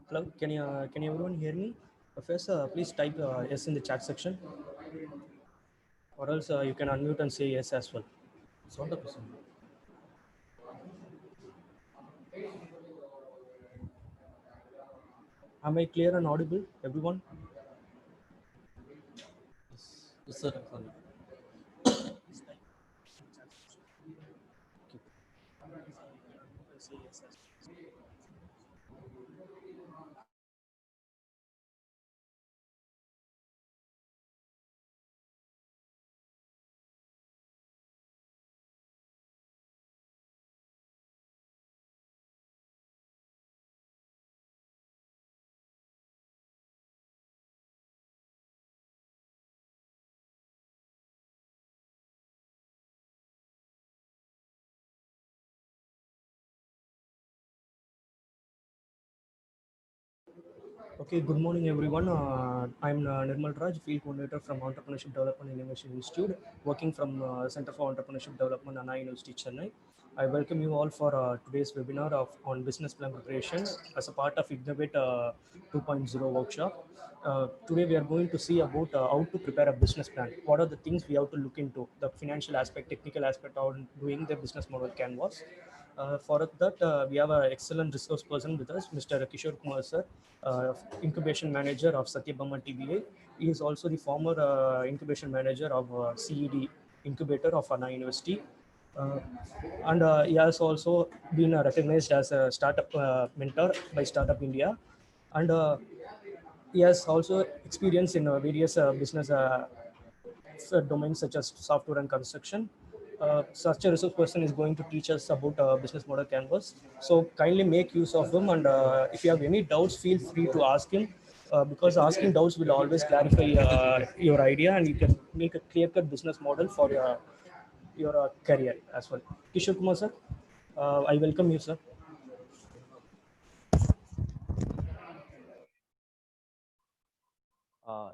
Hello, can everyone hear me? First, please type yes in the chat section, or else you can unmute and say yes as well. Sound up, sound. Am I clear and audible, everyone? Yes, sir. Sorry. Okay, good morning, everyone. I'm Nirmal Raj, Field Coordinator from Entrepreneurship Development Innovation Institute, working from Center for Entrepreneurship Development, Anna University, Chennai. I welcome you all for today's webinar on business plan preparation as a part of Innovate 2.0 workshop. Today, we are going to see about how to prepare a business plan. What are the things we have to look into, the financial aspect, technical aspect on doing the business model canvas. For that, we have an excellent resource person with us, Mr. Kishore Kumar sir, incubation manager of Satyabama TBA. He is also the former incubation manager of CED incubator of Anna University. Uh, and he has also been recognized as a startup mentor by Startup India. And he has also experience in various business domains such as software and construction. Such a resource person is going to teach us about business model canvas. So kindly make use of them, and if you have any doubts, feel free to ask him. Because asking doubts will always clarify your idea, and you can make a clear-cut business model for your career as well. Kishore Kumar sir, I welcome you, sir.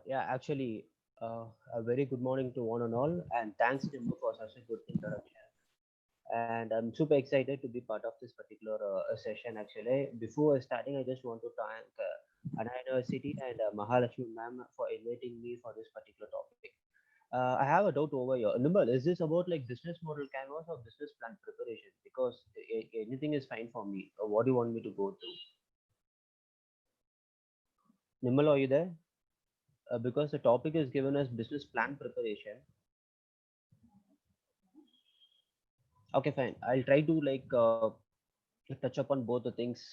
Yeah, actually, a very good morning to one and all, and thanks Timbu for such a good introduction. And I'm super excited to be part of this particular session. Actually, before starting, I just want to thank Anna University and Mahalakshmi ma'am for inviting me for this particular topic. I have a doubt over here. Nimble, is this about like business model canvas or business plan preparation? Because anything is fine for me. What do you want me to go through? Nimble, are you there? Because the topic is given as business plan preparation. Okay, fine. I'll try to touch upon both the things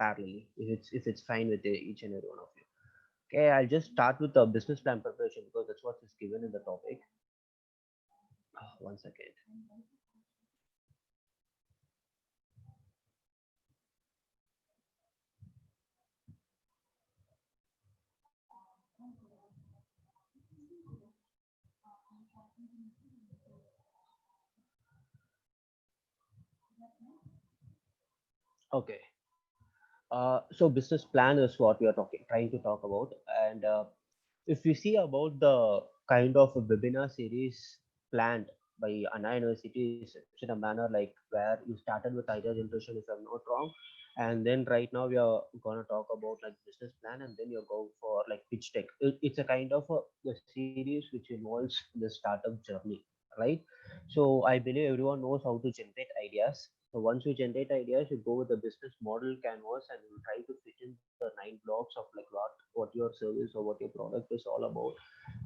parallelly if it's fine with each and every one of you. Okay, I'll just start with the business plan preparation because that's what is given in the topic. 1 second. Okay. So business plan is what we are trying to talk about, and if we see about the kind of a webinar series planned by Anna University is in a manner like where you started with idea generation, if I'm not wrong, and then right now we are gonna talk about like business plan, and then you go for like pitch deck. It's a kind of a series which involves the startup journey, right? So I believe everyone knows how to generate ideas. So once you generate ideas, you go with the business model canvas and you try to fit in the 9 blocks of like what your service or what your product is all about,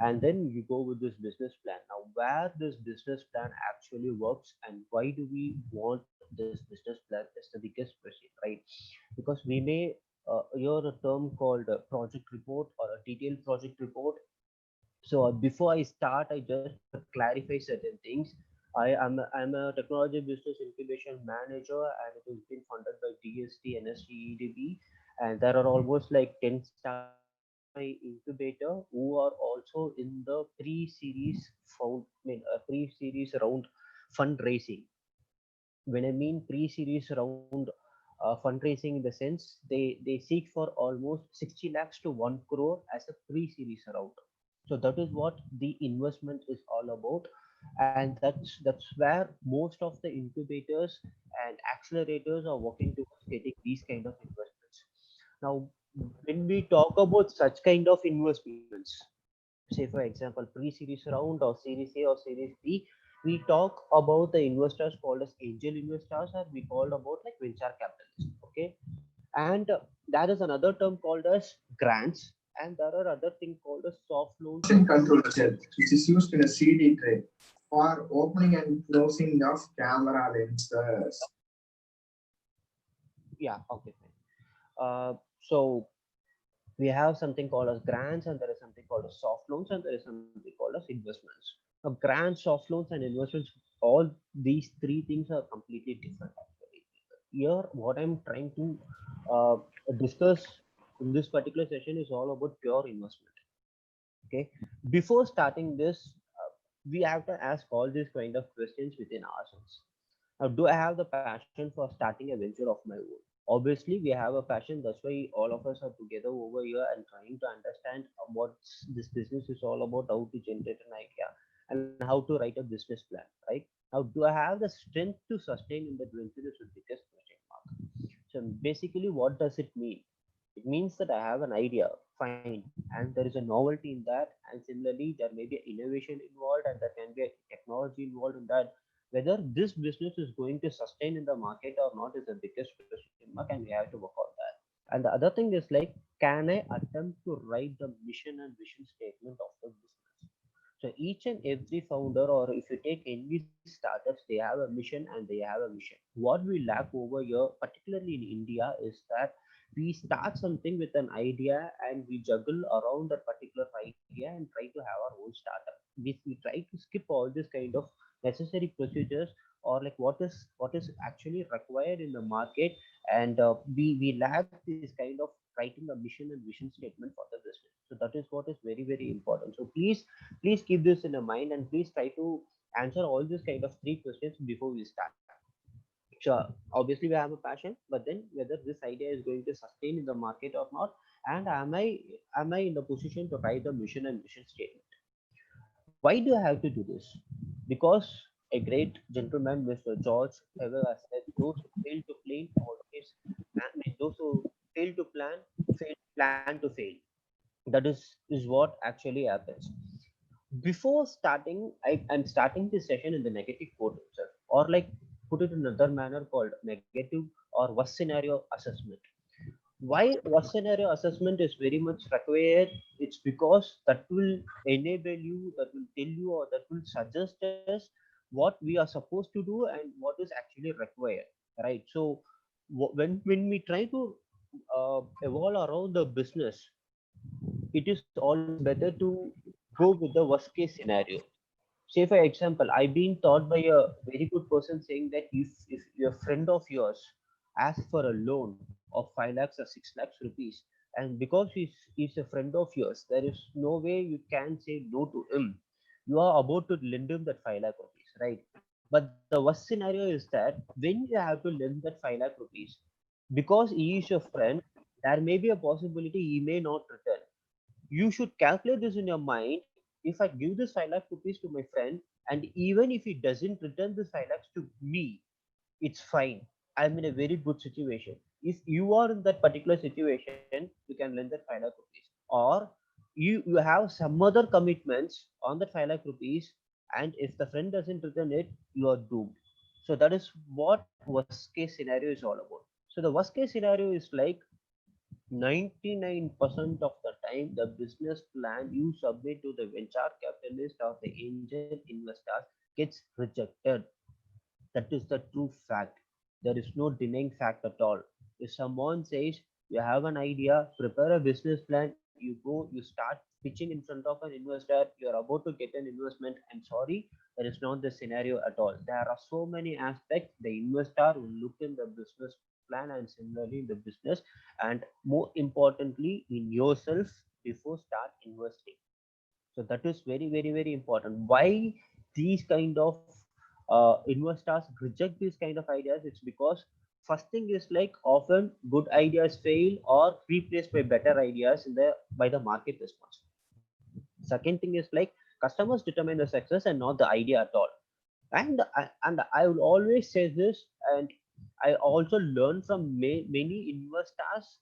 and then you go with this business plan. Now, where this business plan actually works and why do we want this business plan is the biggest question, right? Because we may hear a term called a project report or a detailed project report. So before I start, I just want to clarify certain things. I'm a technology business incubation manager, and it has been funded by DST and STEDB, and there are almost like 10 startups in my incubator who are also in the pre-series round fundraising. When I mean pre-series round fundraising, in the sense they seek for almost 60 lakhs to 1 crore as a pre-series round. So that is what the investment is all about, and that's where most of the incubators and accelerators are working towards getting these kind of investments. Now, when we talk about such kind of investments, say for example pre-series round or series A or series B, we talk about the investors called as angel investors, or we called about like venture capitalists. Okay, and there is another term called as grants, and there are other things called as soft loans Motion control cell, which is used in a CD tray for opening and closing of camera lenses. yeah, okay, fine. So we have something called as grants, and there is something called as soft loans, and there is something called as investments. Now grants, soft loans and investments, all these three things are completely different actually. Here what I'm trying to uh, discuss in this particular session is all about pure investment. Okay, before starting this, we have to ask all these kind of questions within ourselves. Now, do I have the passion for starting a venture of my own? Obviously, we have a passion. That's why all of us are together over here and trying to understand what this business is all about, how to generate an idea, and how to write a business plan, right? Now, do I have the strength to sustain in that venture is the biggest question mark. So, basically, what does it mean? It means that I have an idea, fine, and there is a novelty in that, and similarly, there may be innovation involved, and there can be a technology involved in that. Whether this business is going to sustain in the market or not is the biggest question mark, and we have to work on that. And the other thing is like, can I attempt to write the mission and vision statement of the business? So each and every founder, or if you take any startups, they have a mission and they have a vision. What we lack over here, particularly in India, is that we start something with an idea and we juggle around that particular idea and try to have our own startup. We try to skip all this kind of necessary procedures, or like what is actually required in the market, and we lack this kind of writing a mission and vision statement for the business. So that is what is very very important. So please keep this in mind, and please try to answer all these kind of three questions before we start. Sure, obviously we have a passion, but then whether this idea is going to sustain in the market or not, and am I in the position to write the mission and vision statement? Why do I have to do this? Because a great gentleman, Mr. George Ever, has said, those who fail to plan always plan, I mean, those who fail to plan to fail. That is what actually happens. Before starting, I'm starting this session in the negative quote itself, or like put it in another manner called negative or worst scenario assessment. Why worst scenario assessment is very much required? It's because that will enable you, that will tell you, or that will suggest us what we are supposed to do and what is actually required, right? So when we try to evolve around the business, it is always better to go with the worst case scenario. Say for example, I've been taught by a very good person saying that if your friend of yours asks for a loan of 5 lakhs or 6 lakhs rupees, and because he's a friend of yours, there is no way you can say no to him. You are about to lend him that 5 lakh rupees, right? But the worst scenario is that when you have to lend that 5 lakh rupees, because he is your friend, there may be a possibility he may not return. You should calculate this in your mind. If I give this 5 lakh rupees to my friend, and even if he doesn't return this 5 lakhs to me, it's fine. I'm in a very good situation. If you are in that particular situation, you can lend that 5 lakh rupees. Or you have some other commitments on that 5 lakh rupees, and if the friend doesn't return it, you are doomed. So that is what worst case scenario is all about. So the worst case scenario is like 99% of the time, the business plan you submit to the venture capitalist or the angel investors gets rejected. That is the true fact. There is no denying fact at all. If someone says you have an idea, prepare a business plan, you go, you start pitching in front of an investor, you're about to get an investment. I'm sorry, that is not the scenario at all. There are so many aspects. The investor will look in the business plan and similarly in the business, and more importantly in yourself before start investing. So that is very very very important. Why these kind of investors reject these kind of ideas? It's because first thing is like often good ideas fail or replaced by better ideas in the by the market response. Second thing is like customers determine the success and not the idea at all. And I will always say this, and I also learn from many investors,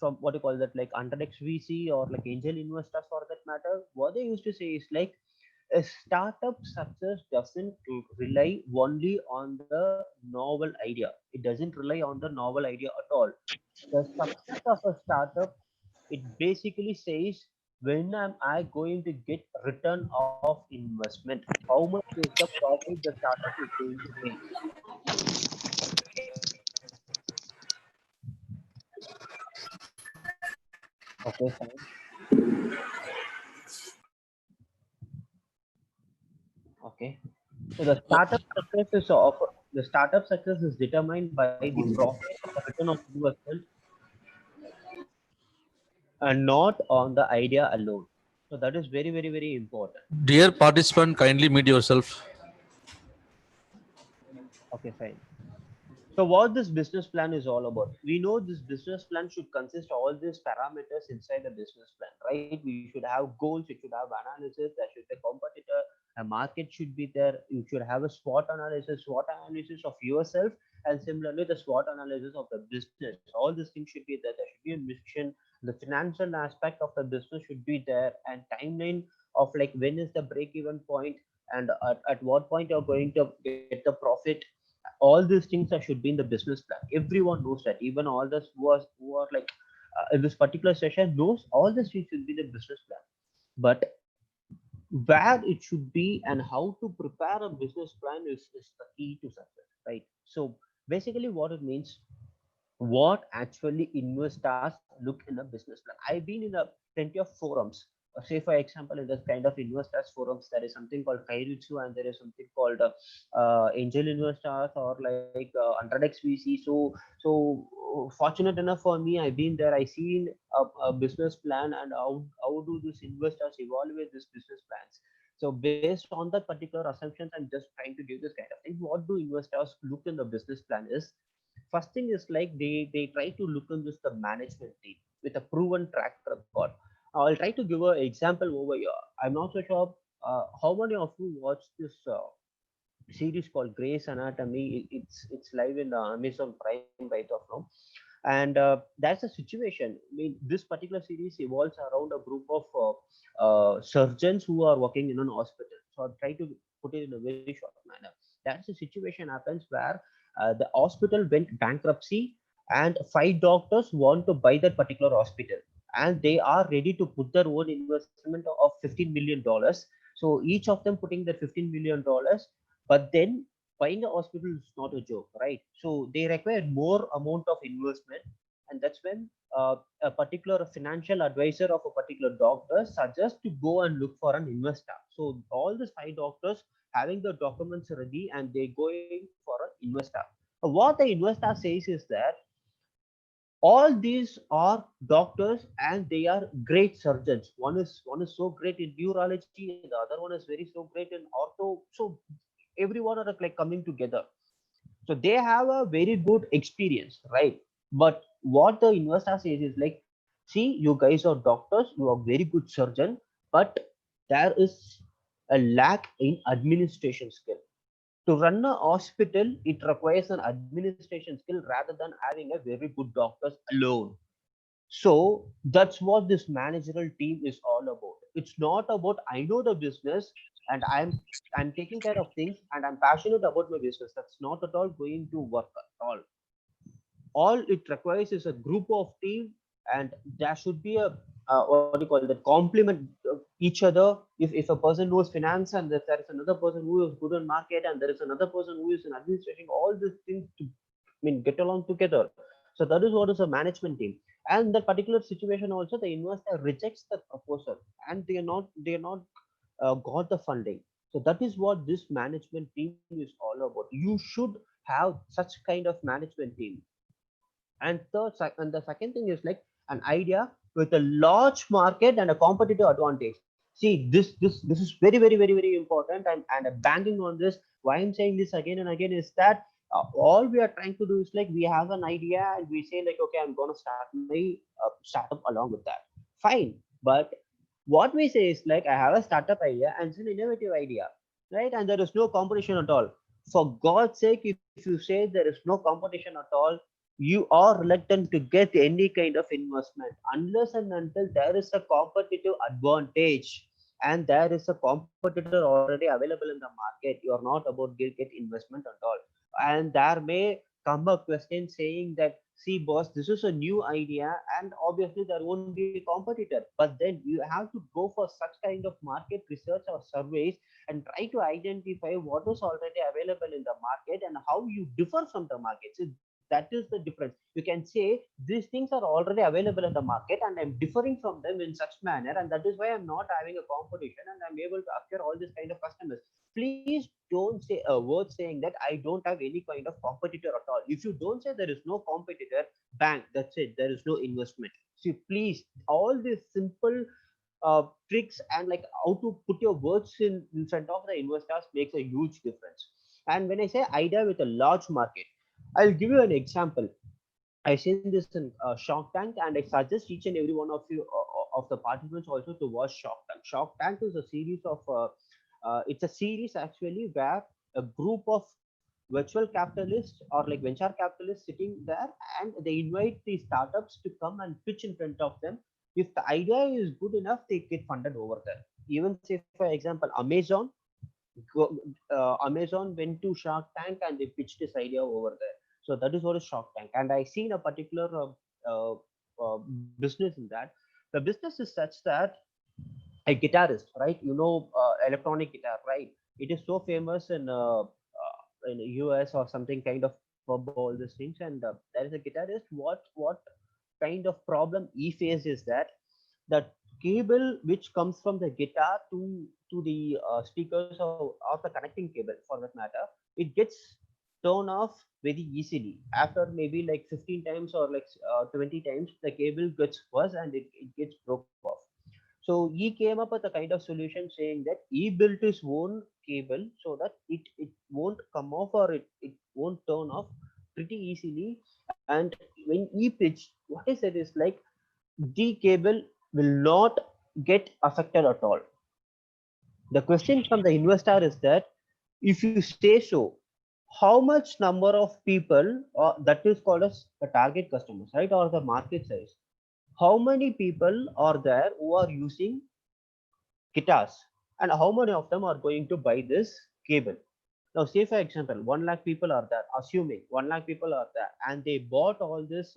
from what you call that, like under XVC or like angel investors for that matter. What they used to say is like a startup success doesn't rely only on the novel idea. It doesn't rely on the novel idea at all. The success of a startup, it basically says when am I going to get return of investment? How much is the profit the startup is going to make? Okay, fine. Okay. So the startup success is determined by the profit or return of investment and not on the idea alone. So that is very, very, very important. Dear participant, kindly mute yourself. Okay, fine. So what this business plan is all about? We know this business plan should consist all these parameters inside the business plan, right? We should have goals, it should have analysis, there should be a competitor, a market should be there, you should have a SWOT analysis of yourself, and similarly the SWOT analysis of the business. All these things should be there. There should be a mission, the financial aspect of the business should be there, and timeline of like when is the break-even point, and at what point you're going to get the profit. All these things should be in the business plan. Everyone knows that. Even all this who are like in this particular session knows all this things should be the business plan. But where it should be and how to prepare a business plan is the key to success, right? So basically what it means, what actually investors look in a business plan. I've been in a plenty of forums. Say for example, in this kind of investors forums, there is something called Kairitsu and there is something called angel investors or like 100xvc. So fortunate enough for me, I've been there. I seen a business plan and how do these investors evaluate these business plans. So based on that particular assumptions, I'm just trying to give this kind of thing. What do investors look in the business plan is, first thing is like they try to look in this the management team with a proven track record. I'll try to give an example over here. I'm not so sure how many of you watched this series called Grey's Anatomy. It's live in Amazon Prime right of now. And that's a situation. I mean, this particular series evolves around a group of surgeons who are working in an hospital. So I'll try to put it in a very short manner. That's a situation happens where the hospital went bankruptcy and five doctors want to buy that particular hospital, and they are ready to put their own investment of $15 million. So each of them putting that $15 million, but then buying a hospital is not a joke, right? So they require more amount of investment, and that's when a particular financial advisor of a particular doctor suggests to go and look for an investor. So all these five doctors having the documents ready and they going for an investor. What the investor says is that all these are doctors and they are great surgeons. One is so great in neurology, and the other one is very so great in ortho. So everyone are like coming together. So they have a very good experience, right? But what the investor says is like, see, you guys are doctors, you are very good surgeon, but there is a lack in administration skill. To run a hospital, it requires an administration skill rather than having a very good doctors alone. So that's what this managerial team is all about. It's not about I know the business and I'm taking care of things and I'm passionate about my business. That's not at all going to work at all. All it requires is a group of team, and there should be a what do you call that, complement each other. If a person knows finance and if there is another person who is good on market and there is another person who is in administration, all these things to get along together. So that is what is a management team. And that particular situation also, the investor rejects the proposal and they are not got the funding. So that is what this management team is all about. You should have such kind of management team. And the second thing is like an idea with a large market and a competitive advantage. See, this is very, very, very, very important, and I'm banking on this. Why I'm saying this again and again is that all we are trying to do is like we have an idea and we say like, okay, I'm going to start my startup along with that. Fine, but What we say is like, I have a startup idea and it's an innovative idea, right? And there is no competition at all. For God's sake, if you say there is no competition at all, you are reluctant to get any kind of investment unless and until there is a competitive advantage and there is a competitor already available in the market. You are not about get investment at all. And there may come a question saying that, see boss, this is a new idea and obviously there won't be a competitor, but then you have to go for such kind of market research or surveys and try to identify what is already available in the market and how you differ from the market. So that is the difference. You can say these things are already available in the market and I'm differing from them in such manner, and that is why I'm not having a competition and I'm able to acquire all this kind of customers. Please don't say a word saying that I don't have any kind of competitor at all. If you don't say there is no competitor, bang, that's it, there is no investment. So please, all these simple tricks and like how to put your words in front of the investors makes a huge difference. And when I say idea with a large market, I'll give you an example. I've seen this in Shark Tank, and I suggest each and every one of you of the participants also to watch Shark Tank. Shark Tank is a series of it's a series actually where a group of virtual capitalists or like venture capitalists sitting there, and they invite the startups to come and pitch in front of them. If the idea is good enough, they get funded over there. Even say for example, Amazon went to Shark Tank and they pitched this idea over there. So that is what is Shark Tank. And I seen a particular business in that. The business is such that a guitarist, right? Electronic guitar, right? It is so famous in US or something kind of pub, all these things. And there is a guitarist. What kind of problem he faced is that the cable which comes from the guitar to the speakers or the connecting cable for that matter, it gets torn off very easily after maybe like 15 times or like 20 times. The cable gets worse and it gets broke off. So he came up with a kind of solution saying that he built his own cable so that it won't come off or it won't turn off pretty easily. And when he pitched, what he said is like, the cable will not get affected at all. The question from the investor is that, if you say so, how much number of people, that is called as the target customers, right, or the market size, how many people are there who are using guitars, and how many of them are going to buy this cable? Now say for example 1 lakh people are there, assuming 1 lakh people are there and they bought all this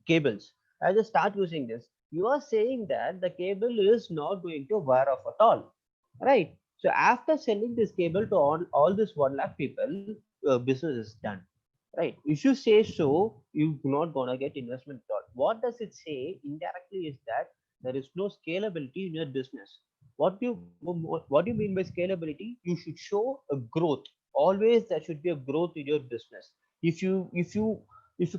cables, I just start using this. You are saying that the cable is not going to wear off at all, right? So after selling this cable to all this 1 lakh people, business is done, right? If you say so, you're not gonna get investment at all. What does it say indirectly is that there is no scalability in your business. What do you mean by scalability? You should show a growth. Always there should be a growth in your business. If you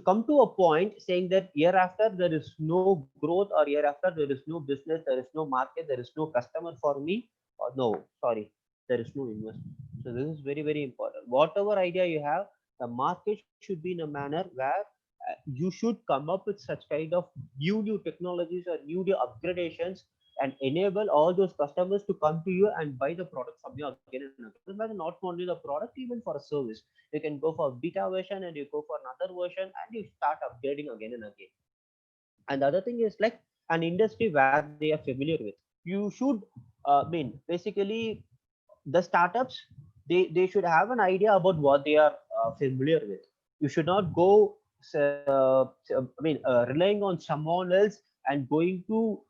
come to a point saying that year after there is no growth, or year after there is no business, there is no market, there is no customer for me, no, sorry, there is no investment. So this is very, very important. Whatever idea you have, the market should be in a manner where you should come up with such kind of new technologies or new upgradations and enable all those customers to come to you and buy the product from you again and again. But not only the product, even for a service. You can go for beta version and you go for another version and you start upgrading again and again. And the other thing is like an industry where they are familiar with. You should basically the startups, they should have an idea about what they are familiar with. You should not go relying on someone else and going to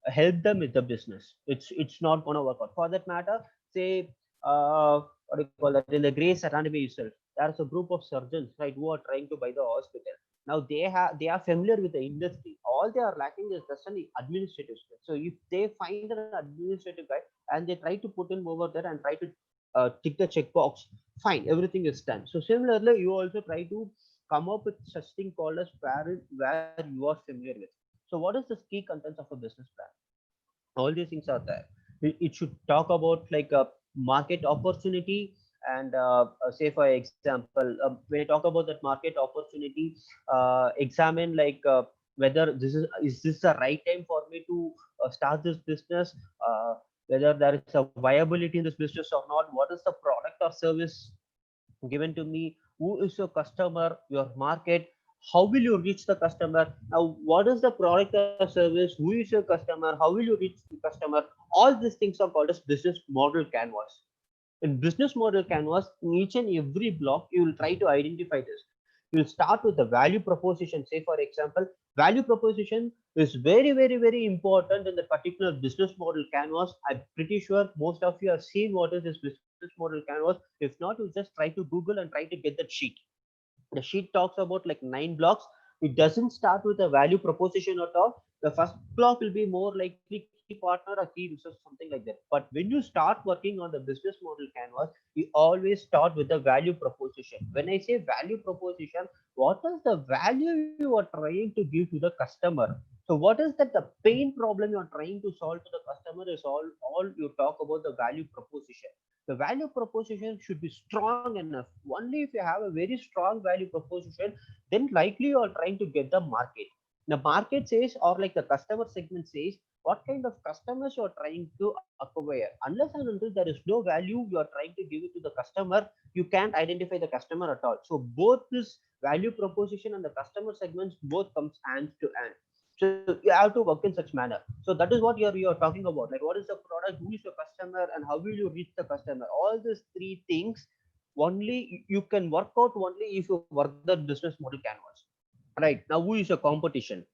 help them with the business. It's not going to work out. For that matter, say what do you call that, in the Grace Anatomy itself, there's a group of surgeons, right, who are trying to buy the hospital. Now they are familiar with the industry. All they are lacking is just an administrative skill. So if they find an administrative guy and they try to put him over there and try to tick the checkbox, fine, everything is done. So similarly, you also try to come up with such thing called as where you are familiar with. So what is the key contents of a business plan? All these things are there. It should talk about like a market opportunity, and say for example, when I talk about that market opportunity, examine like whether this is this the right time for me to start this business, whether there is a viability in this business or not, what is the product or service given to me, who is your customer, your market, how will you reach the customer, now what is the product or service, who is your customer, how will you reach the customer. All these things are called as business model canvas. In business model canvas, in each and every block, you will try to identify this. You will start with the value proposition. Say for example, value proposition is very, very, very important in the particular business model canvas. I'm pretty sure most of you have seen what is this business model canvas. If not, you just try to Google and try to get that sheet. The sheet talks about like 9 blocks. It doesn't start with a value proposition at all. The first block will be more likely key partner or key resource, something like that. But when you start working on the business model canvas, we always start with the value proposition. When I say value proposition, what is the value you are trying to give to the customer? So what is that the pain problem you are trying to solve to the customer is all you talk about the value proposition. The value proposition should be strong enough. Only if you have a very strong value proposition, then likely you are trying to get the market. The market says, or like the customer segment says, what kind of customers you are trying to acquire. Unless and until there is no value you are trying to give it to the customer, you can't identify the customer at all. So both this value proposition and the customer segments both comes hand to hand. So you have to work in such manner. So that is what you're talking about. Like what is the product, who is your customer, and how will you reach the customer? All these three things only you can work out only if you work the business model canvas. Right now, who is your competition?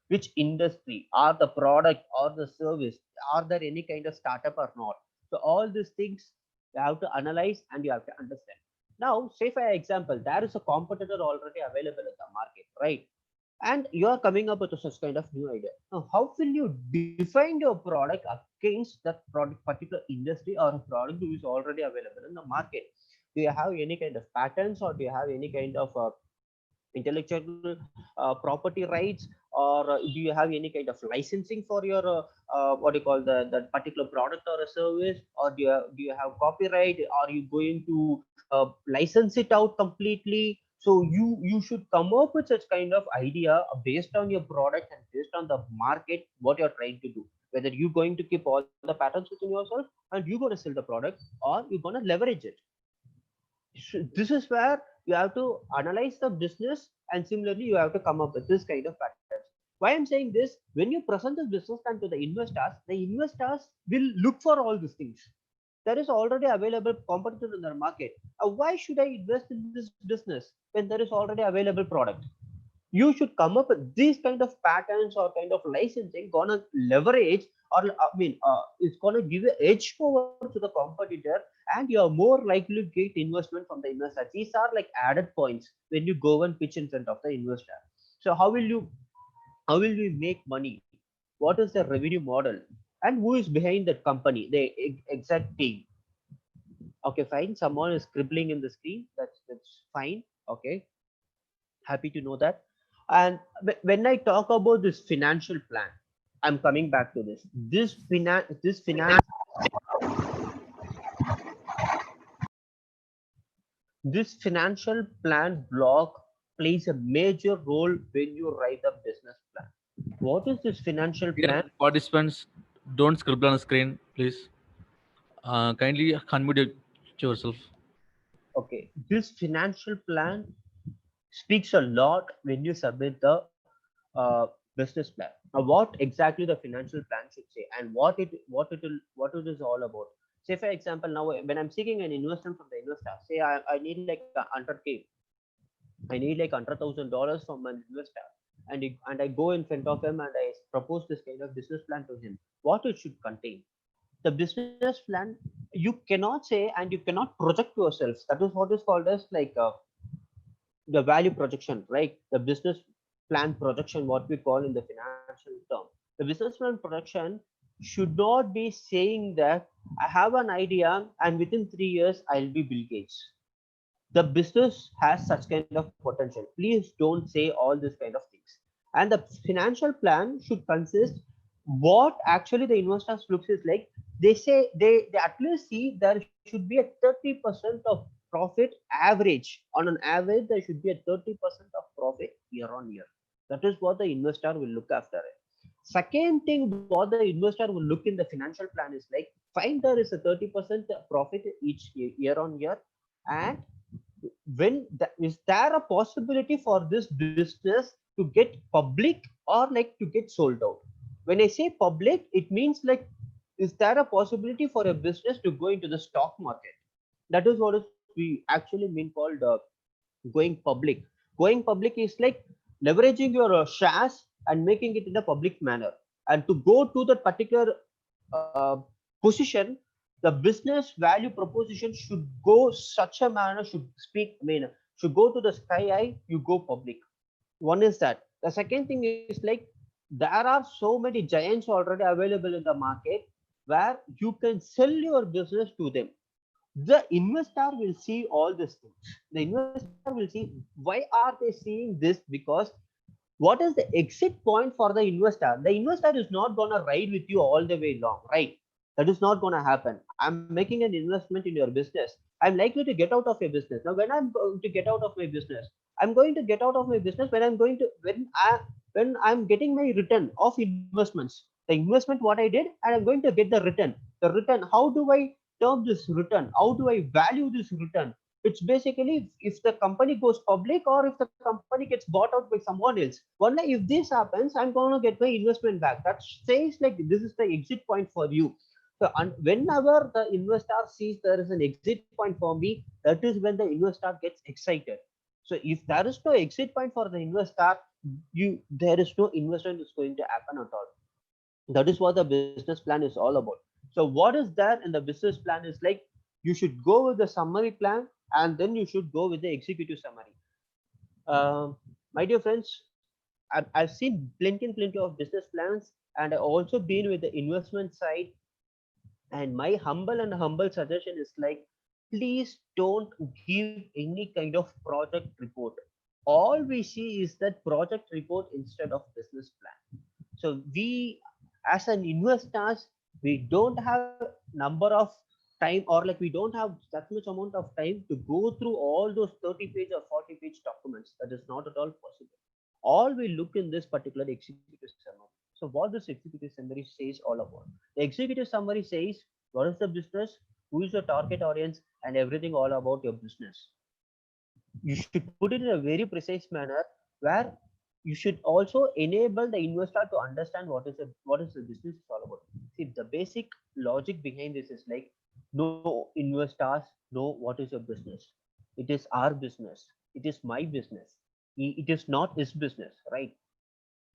Which industry, are the product or the service, are there any kind of startup or not? So all these things you have to analyze and you have to understand. Now, say for example, there is a competitor already available in the market, right? And you are coming up with such kind of new idea. Now, how will you define your product against that product, particular industry or a product who is already available in the market? Do you have any kind of patents, or do you have any kind of intellectual property rights, or do you have any kind of licensing for your what do you call the that particular product or a service, or do you have copyright? Are you going to license it out completely? So you should come up with such kind of idea based on your product and based on the market, what you're trying to do, whether you're going to keep all the patterns within yourself and you're going to sell the product, or you're going to leverage it. This is where you have to analyze the business, and similarly you have to come up with this kind of patterns. Why I'm saying this, when you present this business plan to the investors will look for all these things. There is already available competitor in the market. Why should I invest in this business when there is already available product? You should come up with these kind of patterns or kind of licensing gonna leverage, or it's gonna give an edge over to the competitor, and you are more likely to get investment from the investor. These are like added points when you go and pitch in front of the investor. So how will we make money? What is the revenue model, and who is behind that company, the exact team? Okay, fine, someone is scribbling in the screen. That's fine. Okay, happy to know that. And when I talk about this financial plan, I'm coming back to this financial plan block plays a major role when you write a business plan. What is this financial Dear plan? participants, don't scribble on the screen, please. Kindly unmute yourself. Okay, this financial plan speaks a lot when you submit the business plan. Now, what exactly the financial plan should say, and what it is all about. Say for example, now when I'm seeking an investment from the investor, say I need like 100K, I need like $100,000 from an investor, and I go in front of him and I propose this kind of business plan to him. What it should contain? The business plan, you cannot say and you cannot project yourself. That is what is called as like the value projection, right? The business plan projection, what we call in the financial term. The business plan projection should not be saying that I have an idea and within 3 years I'll be Bill Gates. The business has such kind of potential. Please don't say all this kind of things. And the financial plan should consist what actually the investors looks is like. They say they at least see there should be a 30% of profit average. On an average, there should be a 30% of profit year on year. That is what the investor will look after it. Second thing, what the investor will look in the financial plan is like, fine, there is a 30% profit each year on year, and is there a possibility for this business to get public or like to get sold out? When I say public, it means like, is there a possibility for a business to go into the stock market? That is what is we actually mean called going public. Going public is like leveraging your shares and making it in a public manner. And to go to that particular uh, position, the business value proposition should go such a manner, should speak, I mean, should go to the sky high, you go public. One is that. The second thing is like, there are so many giants already available in the market where you can sell your business to them. The investor will see all these things. The investor will see why are they seeing this, because what is the exit point for the investor? The investor is not going to ride with you all the way long, right? That is not going to happen. I'm making an investment in your business. I'm likely to get out of your business. Now when I'm going to get out of my business, I'm going to get out of my business when I'm getting my return of investments. The investment what I did, and I'm going to get the return. The return, how do I term this return? How do I value this return? It's basically if the company goes public or if the company gets bought out by someone else. Only if this happens, I'm going to get my investment back. That says like this is the exit point for you. So whenever the investor sees there is an exit point for me, that is when the investor gets excited. So if there is no exit point for the investor, there is no investment is going to happen at all. That is what the business plan is all about. So what is there in the business plan is like, you should go with the summary plan, and then you should go with the executive summary. My dear friends, I've seen plenty and plenty of business plans, and I've also been with the investment side. And my humble suggestion is like, please don't give any kind of project report. All we see is that project report instead of business plan. So we, as an investors, we don't have number of time, or like we don't have that much amount of time to go through all those 30-page or 40-page documents. That is not at all possible. All we look in this particular executive summary. So what this executive summary says all about? The executive summary says what is the business, who is your target audience, and everything all about your business. You should put it in a very precise manner where you should also enable the investor to understand what is the business is all about. See, the basic logic behind this is like, no investors know what is your business. It is our business. It is my business. It is not his business, right?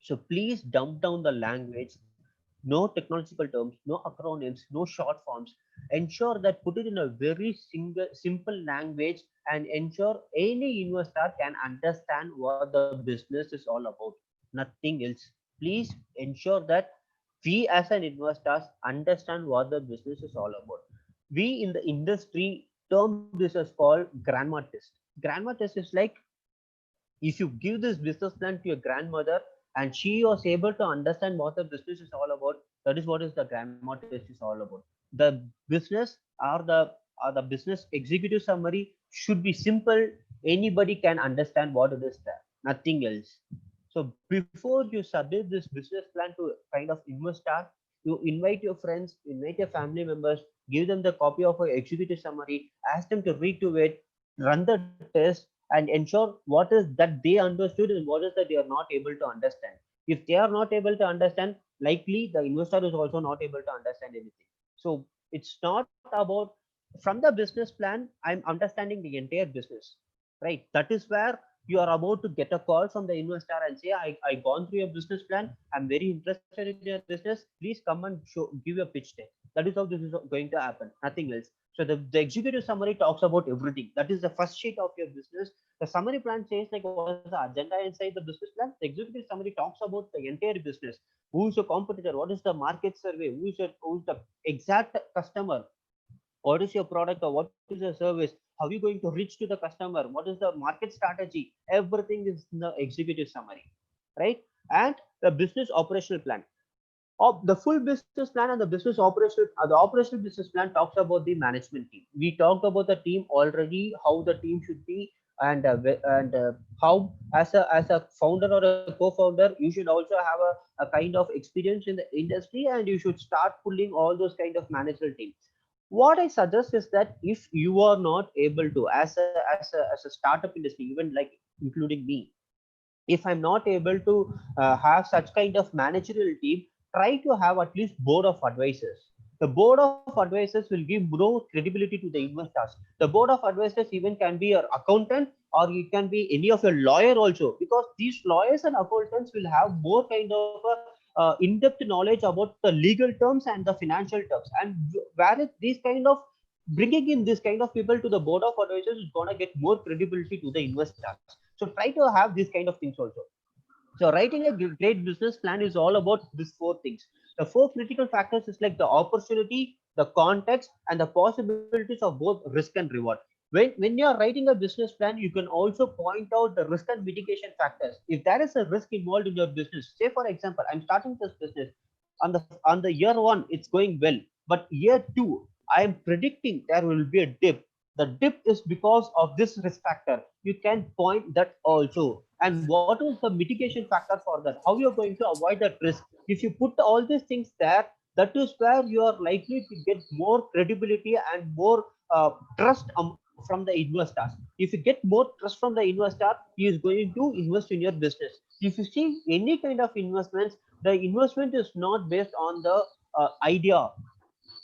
So please dumb down the language. No technological terms, no acronyms, no short forms. Ensure that put it in a very simple language, and ensure any investor can understand what the business is all about. Nothing else. Please ensure that we as an investors understand what the business is all about. We in the industry term this as called grandma test. Grandma test is like, if you give this business plan to your grandmother and she was able to understand what the business is all about, that is what is the grandma test is all about. The business or the business executive summary should be simple. Anybody can understand what it is there, nothing else. So before you submit this business plan to kind of investor, you invite your friends, invite your family members, give them the copy of your executive summary, ask them to read to it, run the test, and ensure what is that they understood and what is that they are not able to understand. If they are not able to understand, likely the investor is also not able to understand anything. So it's not about, from the business plan, I'm understanding the entire business, right? That is where you are about to get a call from the investor and say, I gone through your business plan, I'm very interested in your business, please come and give your pitch deck. That is how this is going to happen, nothing else. So the executive summary talks about everything. That is the first sheet of your business. The summary plan says like what is the agenda inside the business plan. The executive summary talks about the entire business. Who is your competitor? What is the market survey? Who is the exact customer? What is your product or what is your service? How are you going to reach to the customer? What is the market strategy? Everything is in the executive summary, right? And the business operational plan. The full business plan and the operational business plan talks about the management team. We talked about the team already, how the team should be, and how as a founder or a co-founder you should also have a kind of experience in the industry, and you should start pulling all those kind of managerial teams. What I suggest is that if you are not able to, as a startup industry, even like including me, if I'm not able to have such kind of managerial team, try to have at least board of advisors. The board of advisors will give more credibility to the investors. The board of advisors even can be your accountant, or it can be any of your lawyer also, because these lawyers and accountants will have more kind of a in-depth knowledge about the legal terms and the financial terms, and where these kind of bringing in this kind of people to the board of advisors is going to get more credibility to the investors. So try to have these kind of things also. So writing a great business plan is all about these four things. The four critical factors is like the opportunity, the context, and the possibilities of both risk and reward. When you're writing a business plan, you can also point out the risk and mitigation factors. If there is a risk involved in your business, say for example, I'm starting this business on the year one, it's going well, but year two, I am predicting there will be a dip. The dip is because of this risk factor. You can point that also. And what is the mitigation factor for that? How you're going to avoid that risk? If you put all these things there, that is where you are likely to get more credibility and more trust from the investors. If you get more trust from the investor, he is going to invest in your business. If you see any kind of investments, the investment is not based on the idea.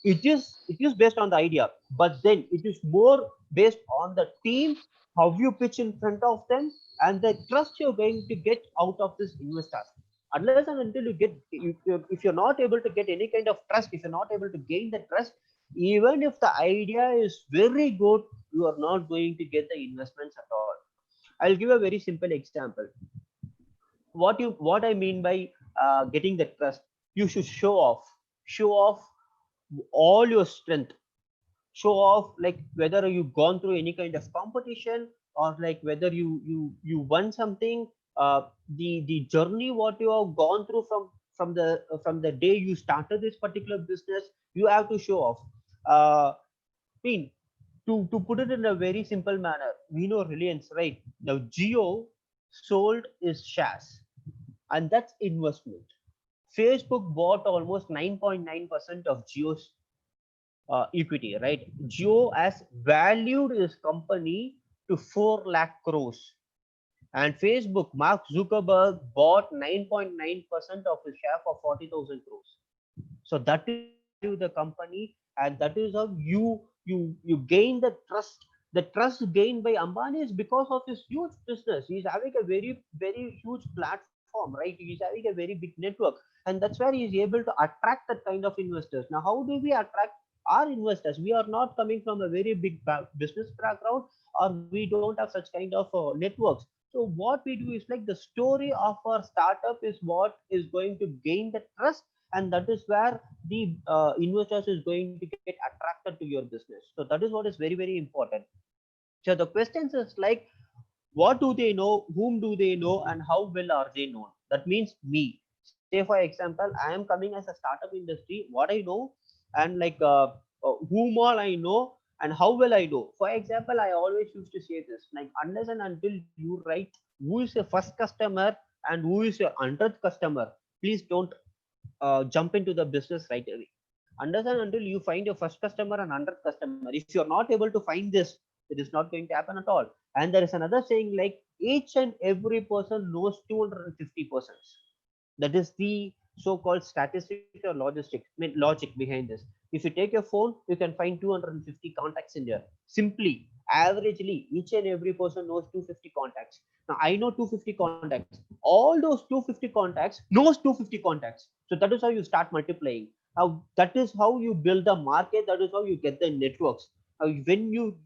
It is based on the idea, but then it is more based on the team, how you pitch in front of them, and the trust you're going to get out of this investors. Unless and until you get, if you're not able to get any kind of trust, if you're not able to gain the trust, even if the idea is very good, you are not going to get the investments at all. I'll give a very simple example. What I mean by getting the trust, you should show off all your strength. Show off like whether you've gone through any kind of competition, or like whether you won something. The journey what you have gone through from the day you started this particular business, you have to show off. Mean, to put it in a very simple manner, we know Reliance, right? Now Geo sold his shares, and that's investment. Facebook bought almost 9.9% of Geo's equity, right? Geo has valued his company to 4 lakh crores. And Facebook, Mark Zuckerberg bought 9.9% of his share for 40,000 crores. So that is how you value the company, and that is how you gain the trust. The trust gained by Ambani is because of his huge business. He's having a very huge platform, right? He's having a very big network, and that's where he's able to attract that kind of investors. Now, how do we attract our investors? We are not coming from a very big business background, or we don't have such kind of networks. So what we do is like the story of our startup is what is going to gain the trust, and that is where the investors is going to get attracted to your business. So that is what is very important. So the questions is like, what do they know, whom do they know, and how well are they known? That means me. Say for example, I am coming as a startup industry, what I know, and like whom all I know, and how well I know. For example, I always used to say this, like unless and until you write who is your first customer and who is your 100th customer, please don't jump into the business right away. Unless and until you find your first customer and 100th customer, if you're not able to find this, it is not going to happen at all. And there is another saying like, each and every person knows 250 persons. That is the so-called statistics or logic behind this. If you take your phone, you can find 250 contacts in there. Simply, averagely, each and every person knows 250 contacts. Now I know 250 contacts. All those 250 contacts knows 250 contacts. So that is how you start multiplying. Now that is how you build the market. That is how you get the networks. Now when you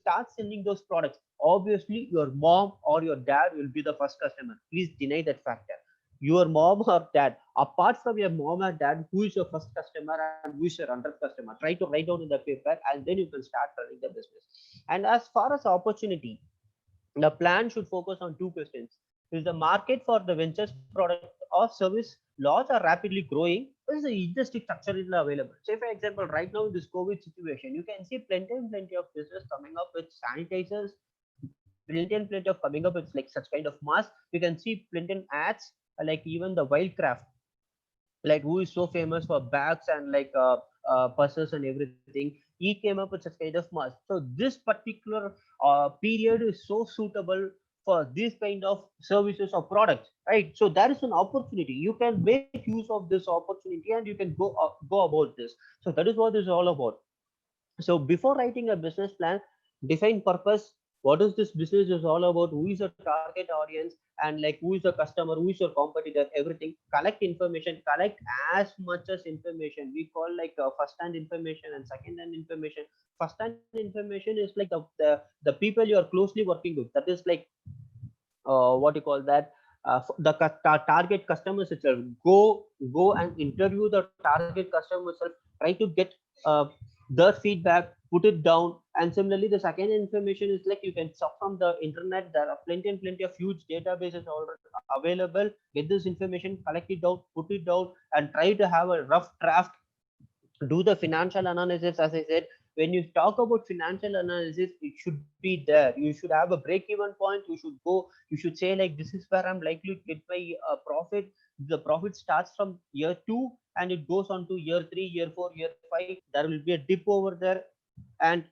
start sending those products, obviously your mom or your dad will be the first customer. Please deny that factor. Your mom or dad, apart from your mom or dad, who is your first customer and who is your 100th customer? Try to write down in the paper, and then you can start running the business. And as far as opportunity, the plan should focus on two questions. Is the market for the ventures product or service large or rapidly growing? What is the industry structure is available? Say for example, right now in this COVID situation, you can see plenty and plenty of business coming up with sanitizers, plenty of coming up with like such kind of mass. You can see plenty ads, like even the wildcraft, like who is so famous for bags and like purses and everything. He came up with such kind of mask. So this particular period is so suitable for this kind of services or products, right? So there is an opportunity. You can make use of this opportunity and you can go about this. So that is what this is all about. So before writing a business plan, define purpose. What is this business is all about? Who is the target audience? And like who is the customer? Who is your competitor? Everything. Collect information. Collect as much as information. We call like first-hand information and second-hand information. First-hand information is like the people you are closely working with. That is like what you call that, the target customers itself. Go and interview the target customer itself. Try to get uh, their feedback, put it down. And similarly, the second information is like you can stop from the internet. There are plenty and plenty of huge databases already available. Get this information, collect it out, put it down, and try to have a rough draft. Do the financial analysis. As I said, when you talk about financial analysis, it should be there. You should have a break even point. You should say like, this is where I'm likely to get my profit. The profit starts from year 2 and it goes on to year 3, year 4, year 5. There will be a dip over there. And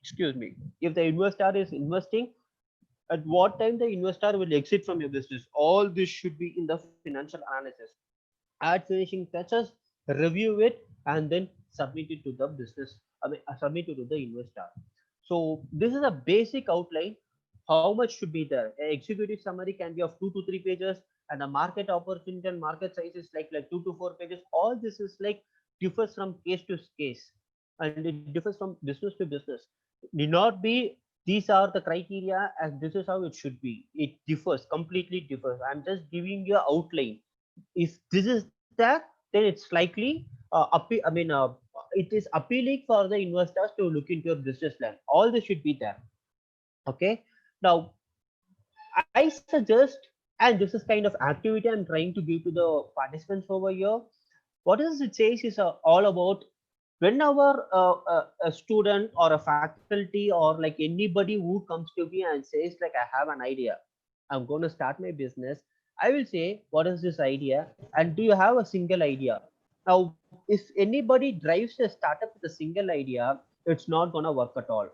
excuse me, if the investor is investing, at what time the investor will exit from your business, all this should be in the financial analysis. Add finishing touches, review it, and then submit it to the business. Submit it to the investor. So this is a basic outline. How much should be there? An executive summary can be of 2 to 3 pages, and the market opportunity and market size is like 2 to 4 pages. All this is like differs from case to case, and it differs from business to business. Need not be these are the criteria and this is how it should be. It differs, completely differs. I'm just giving you an outline. If this is there, then it's likely it is appealing for the investors to look into your business plan. All this should be there. Okay. Now I suggest, and this is kind of activity I'm trying to give to the participants over here. What does it says is all about, whenever a student or a faculty or like anybody who comes to me and says like, I have an idea, I'm going to start my business, I will say, what is this idea and do you have a single idea? Now if anybody drives a startup with a single idea, it's not going to work at all.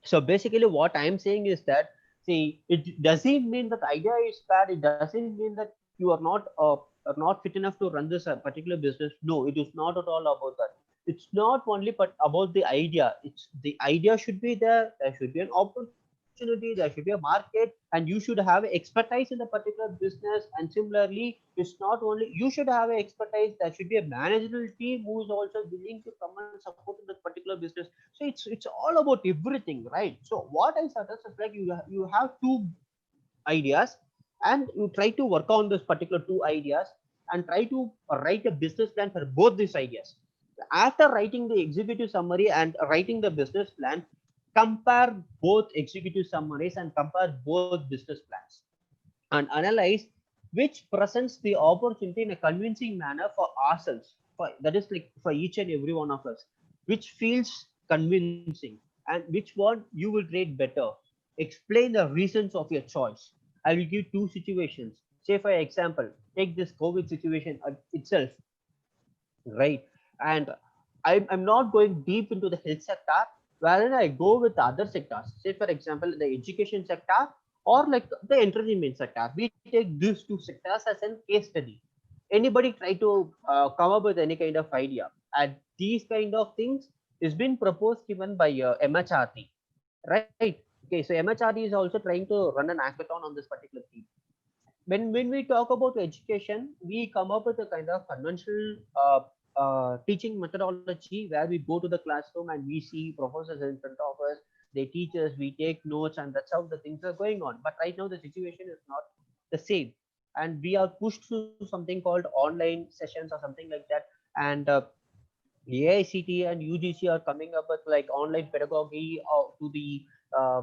So basically what I'm saying is that, see, it doesn't mean that idea is bad. It doesn't mean that you are not fit enough to run this particular business. No, it is not at all about that. It's not only but about the idea. It's the idea should be there. There should be an opportunity. There should be a market, and you should have expertise in the particular business. And similarly, it's not only you should have a expertise. There should be a managerial team who is also willing to come and support in that particular business. So it's all about everything, right? So what I suggest is like, you have two ideas and you try to work on this particular two ideas and try to write a business plan for both these ideas. After writing the executive summary and writing the business plan, compare both executive summaries and compare both business plans and analyze which presents the opportunity in a convincing manner for ourselves, for that is like for each and every one of us, which feels convincing, and which one you will rate better. Explain the reasons of your choice. I will give two situations. Say for example, take this COVID situation itself, right? And I'm not going deep into the health sector, wherein I go with other sectors. Say for example, the education sector or like the entertainment sector. We take these two sectors as a case study. Anybody try to come up with any kind of idea, and these kind of things is been proposed even by MHRT, right? Okay, so MHRT is also trying to run an hackathon on this particular theme. When we talk about education, we come up with a kind of conventional teaching methodology where we go to the classroom and we see professors in front of us. They teach us, we take notes, and that's how the things are going on. But right now the situation is not the same, and we are pushed to something called online sessions or something like that. And AICT and UGC are coming up with like online pedagogy to the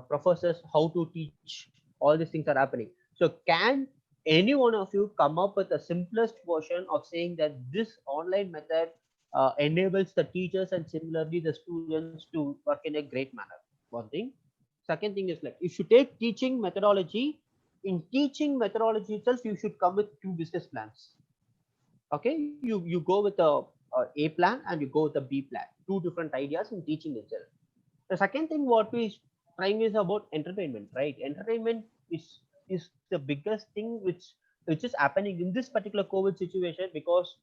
professors how to teach. All these things are happening. So can any one of you come up with the simplest version of saying that this online method enables the teachers and similarly the students to work in a great manner? One thing. Second thing is like, if you take teaching methodology, in teaching methodology itself, you should come with two business plans. Okay, you go with a plan and you go with a B plan, two different ideas in teaching itself. The second thing what we trying is about entertainment, right? Entertainment is the biggest thing which is happening in this particular COVID situation, because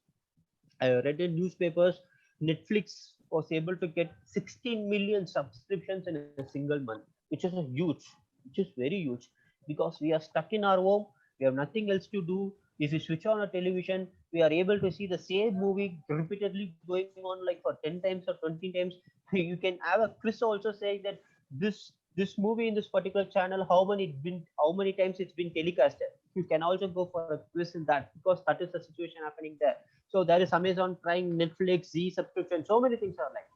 I read in newspapers, Netflix was able to get 16 million subscriptions in a single month, which is a huge, which is very huge, because we are stuck in our home, we have nothing else to do. If we switch on a television, we are able to see the same movie repeatedly going on like for 10 times or 20 times. You can have a Chris also saying that this movie in this particular channel, how many times it's been telecasted. You can also go for a quiz in that, because that is the situation happening there. So there is Amazon Prime, Netflix, Z subscription, so many things are like.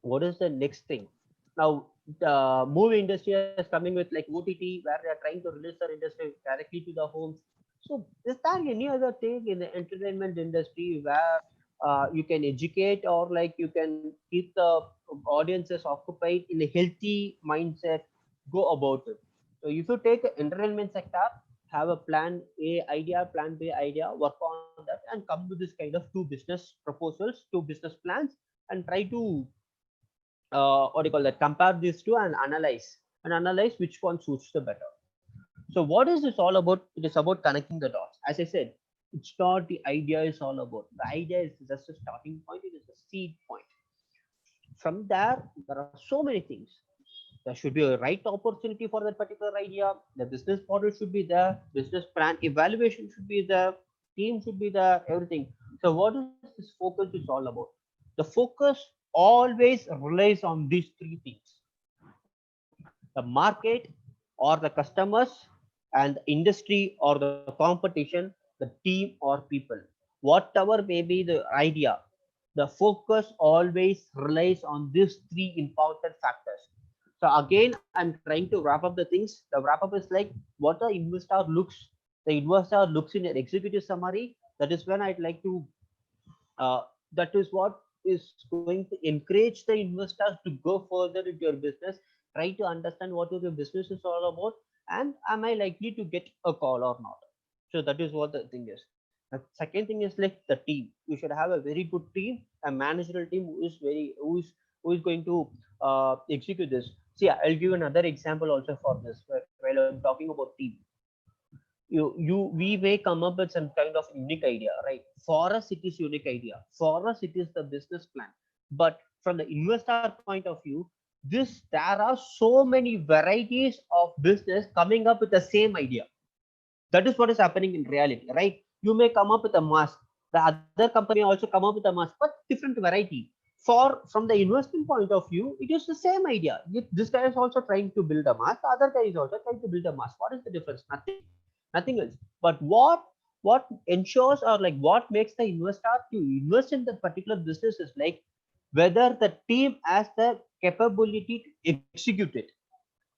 What is the next thing? Now the movie industry is coming with like OTT, where they are trying to release their industry directly to the homes. So is there any other thing in the entertainment industry where you can educate, or like you can keep the audiences occupied in a healthy mindset, go about it? So if you take the entertainment sector, have a plan A idea, plan B idea, work on that, and come with this kind of two business proposals, two business plans, and try to what do you call that, compare these two and analyze which one suits the better. So what is this all about? It is about connecting the dots. As I said, it's not the idea is all about. The idea is just a starting point, it is a seed point. From there are so many things. There should be a right opportunity for that particular idea. The business model should be there, business plan evaluation should be there, team should be there, everything. So what is this focus is all about? The focus always relies on these three things: the market or the customers, and the industry or the competition, the team or people. Whatever may be the idea, the focus always relies on these three important factors. So again, I'm trying to wrap up the things. The wrap up is like, what the investor looks, in an executive summary. That is when I'd like to that is what is going to encourage the investors to go further into your business, try to understand what your business is all about, and am I likely to get a call or not. So that is what the thing is. The second thing is like the team. You should have a very good team, a managerial team who is going to execute this. See, I'll give another example also for this while I'm talking about team. We may come up with some kind of unique idea, right? For us it is unique idea, for us it is the business plan. But from the investor point of view, this there are so many varieties of business coming up with the same idea. That is what is happening in reality, right? You may come up with a mask, the other company may also come up with a mask, but different variety. For from the investment point of view, it is the same idea. This guy is also trying to build a mask, the other guy is also trying to build a mask. What is the difference? Nothing else. But what ensures, or like what makes the investor to invest in that particular business is like whether the team has the capability to execute it.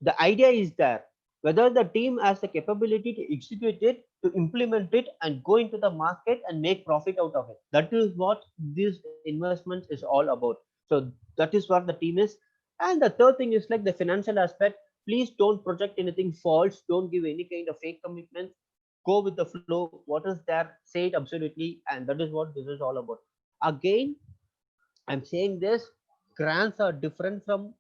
The idea is there, whether the team has the capability to execute it, to implement it, and go into the market and make profit out of it. That is what this investment is all about. So that is what the team is. And the third thing is like the financial aspect. Please don't project anything false, don't give any kind of fake commitments, go with the flow, what is there, say it absolutely, and that is what this is all about. Again, I'm saying this, grants are different from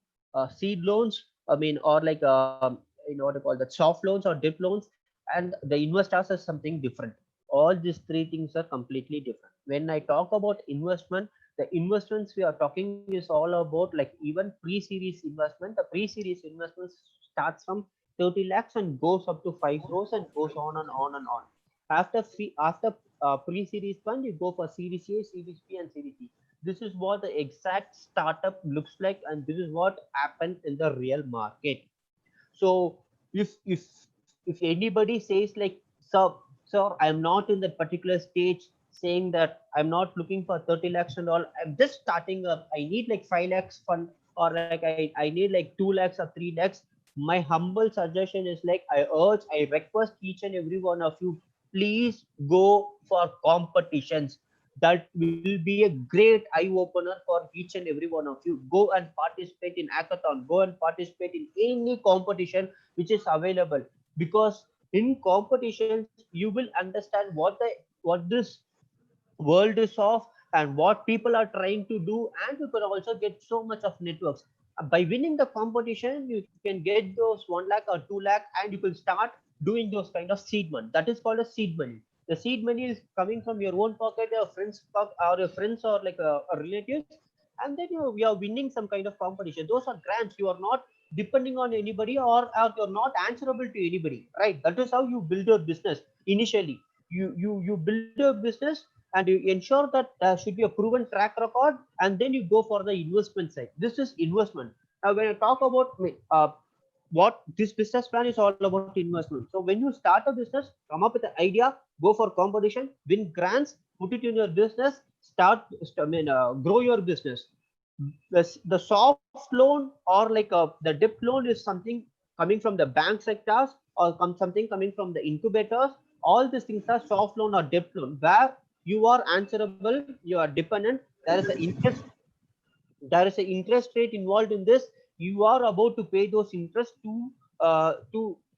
seed loans. I mean, or like what you call that, soft loans or debt loans, and the investors are something different. All these three things are completely different. When I talk about investment, the investments we are talking is all about like even pre-series investment. The pre-series investment starts from 30 lakhs and goes up to 5 crores and goes on and on and on. After pre-series fund, you go for Series A, Series B, and Series D. This is what the exact startup looks like, and this is what happened in the real market. So if anybody says like, sir, I'm not in that particular stage, saying that I'm not looking for 30 lakhs and all, I'm just starting up, I need like 5 lakhs fund, or like I need like 2 lakhs or 3 lakhs, my humble suggestion is like, I request each and every one of you, please go for competitions. that will be a great eye opener for each and every one of you. Go and participate in hackathon, go and participate in any competition which is available, because in competitions you will understand what this world is of and what people are trying to do, and you can also get so much of networks. By winning the competition you can get those 1 lakh or 2 lakh, and you can start doing those kind of seed money. That is called a seed money. The seed money is coming from your own pocket, your friends or your friends, or like a relatives, and then you are winning some kind of competition. Those are grants. You are not depending on anybody, or you're not answerable to anybody, right? That is how you build your business initially. You build your business and you ensure that there should be a proven track record, and then you go for the investment side. This is investment. Now when I talk about what this business plan is all about, investment. So when you start a business, come up with an idea, go for competition, win grants, put it in your business, grow your business. The soft loan, or like the debt loan, is something coming from the bank sectors, or something coming from the incubators. All these things are soft loan or debt loan, where you are answerable, you are dependent. There is an interest rate involved in this. You are about to pay those interest to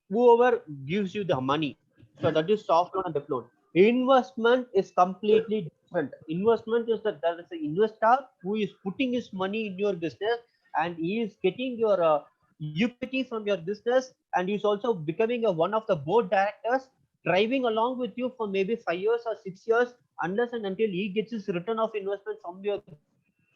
whoever gives you the money. So that is soft loan and debt loan. Investment is completely different. Investment is that there is an investor who is putting his money in your business, and he is getting your equity from your business, and he is also becoming one of the board directors, driving along with you for maybe 5 years or 6 years, unless and until he gets his return of investment from your business.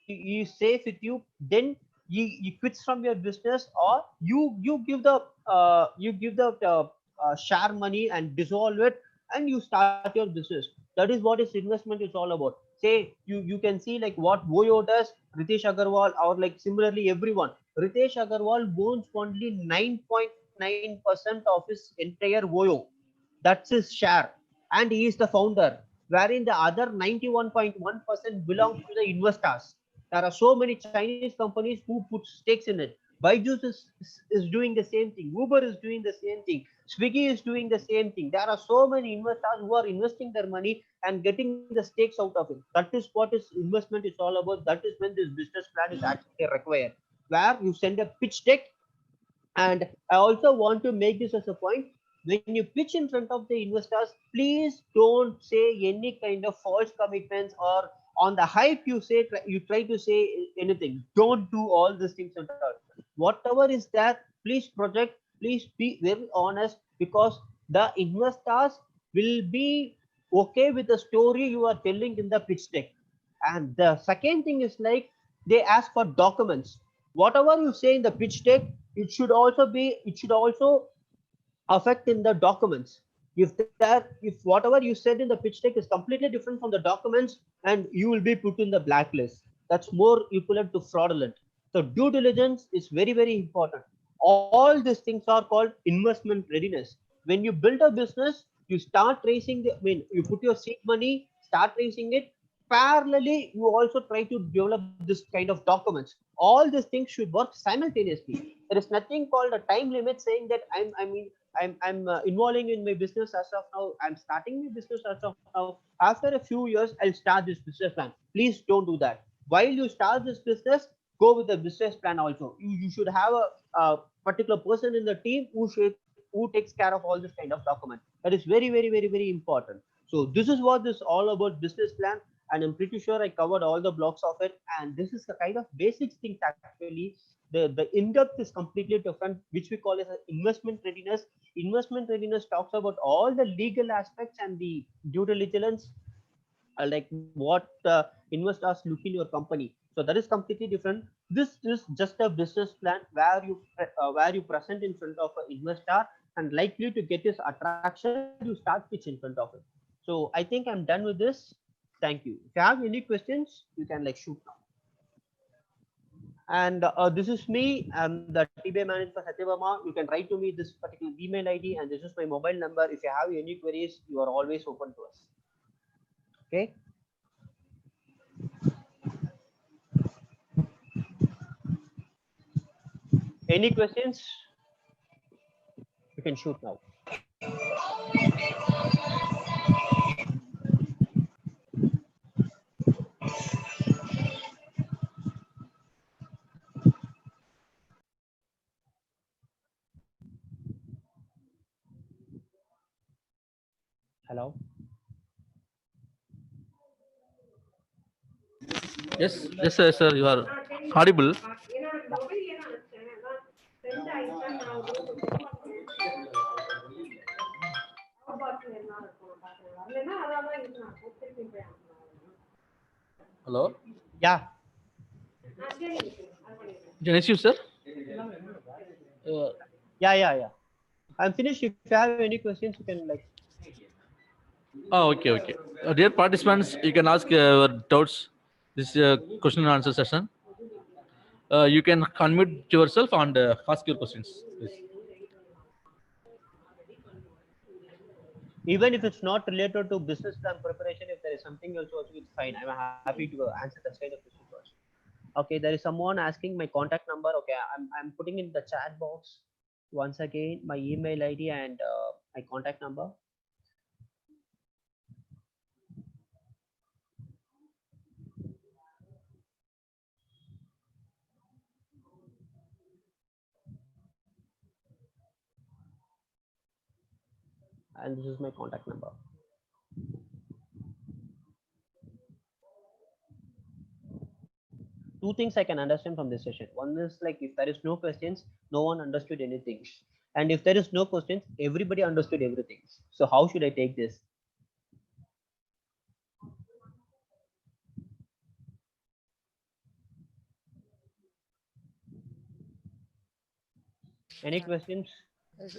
He is safe with you. Then he quits from your business, or you give the share money and dissolve it, and you start your business. That is what is investment is all about. Say you can see like what Voyo does, Ritesh Agarwal, or like similarly everyone. Ritesh Agarwal owns only 9.9% of his entire Voyo. That's his share, and he is the founder, wherein the other 91.1% belongs to the investors. There are so many Chinese companies who put stakes in it. Byju's is doing the same thing. Uber is doing the same thing. Swiggy is doing the same thing. There are so many investors who are investing their money and getting the stakes out of it. That is what is investment is all about. That is when this business plan is actually required, where you send a pitch deck. And I also want to make this as a point. When you pitch in front of the investors, please don't say any kind of false commitments, or on the hype you try to say anything. Don't do all these things at all. Whatever is there, please project, please be very honest, because the investors will be okay with the story you are telling in the pitch deck. And the second thing is like, they ask for documents. Whatever you say in the pitch deck, it should also affect in the documents. If whatever you said in the pitch deck is completely different from the documents, and you will be put in the blacklist. That's more equivalent to fraudulent. So due diligence is very, very important. All these things are called investment readiness. When you build a business, you start raising you put your seed money, start raising it. Parallelly, you also try to develop this kind of documents. All these things should work simultaneously. There is nothing called a time limit saying that I'm involving in my business as of now. I'm starting my business as of now. After a few years, I'll start this business plan. Please don't do that. While you start this business, go with the business plan also. You should have a particular person in the team who takes care of all this kind of document. That is very, very, very, very important. So this is what this all about business plan, and I'm pretty sure I covered all the blocks of it. And this is the kind of basic things actually. The in-depth is completely different, which we call as investment readiness. Investment readiness talks about all the legal aspects and the due diligence, like what investors look in your company. So that is completely different. This is just a business plan where you present in front of an investor, and likely to get his attraction, you start pitch in front of it. So I think I'm done with this. Thank you. If you have any questions, you can like shoot now. And this is me. I'm the TBA manager for Satyabama. You can write to me this particular email ID, and this is my mobile number. If you have any queries, you are always open to us. Okay. Any questions? You can shoot now. Hello. Yes, yes, sir. You are audible. Hello. Yeah. Genesis, sir. Yeah. I'm finished. If you have any questions, you can like. Okay, okay. Dear participants, you can ask your doubts. This is a question and answer session. You can unmute yourself and ask your questions, please. Even if it's not related to business plan preparation, if there is something else also, it's fine. I'm happy to answer that kind of questions also. Okay, there is someone asking my contact number. Okay, I'm putting in the chat box once again my email ID and my contact number. And this is my contact number. Two things I can understand from this session. One is like if there is no questions, no one understood anything. And if there is no questions, everybody understood everything. So how should I take this? Any questions?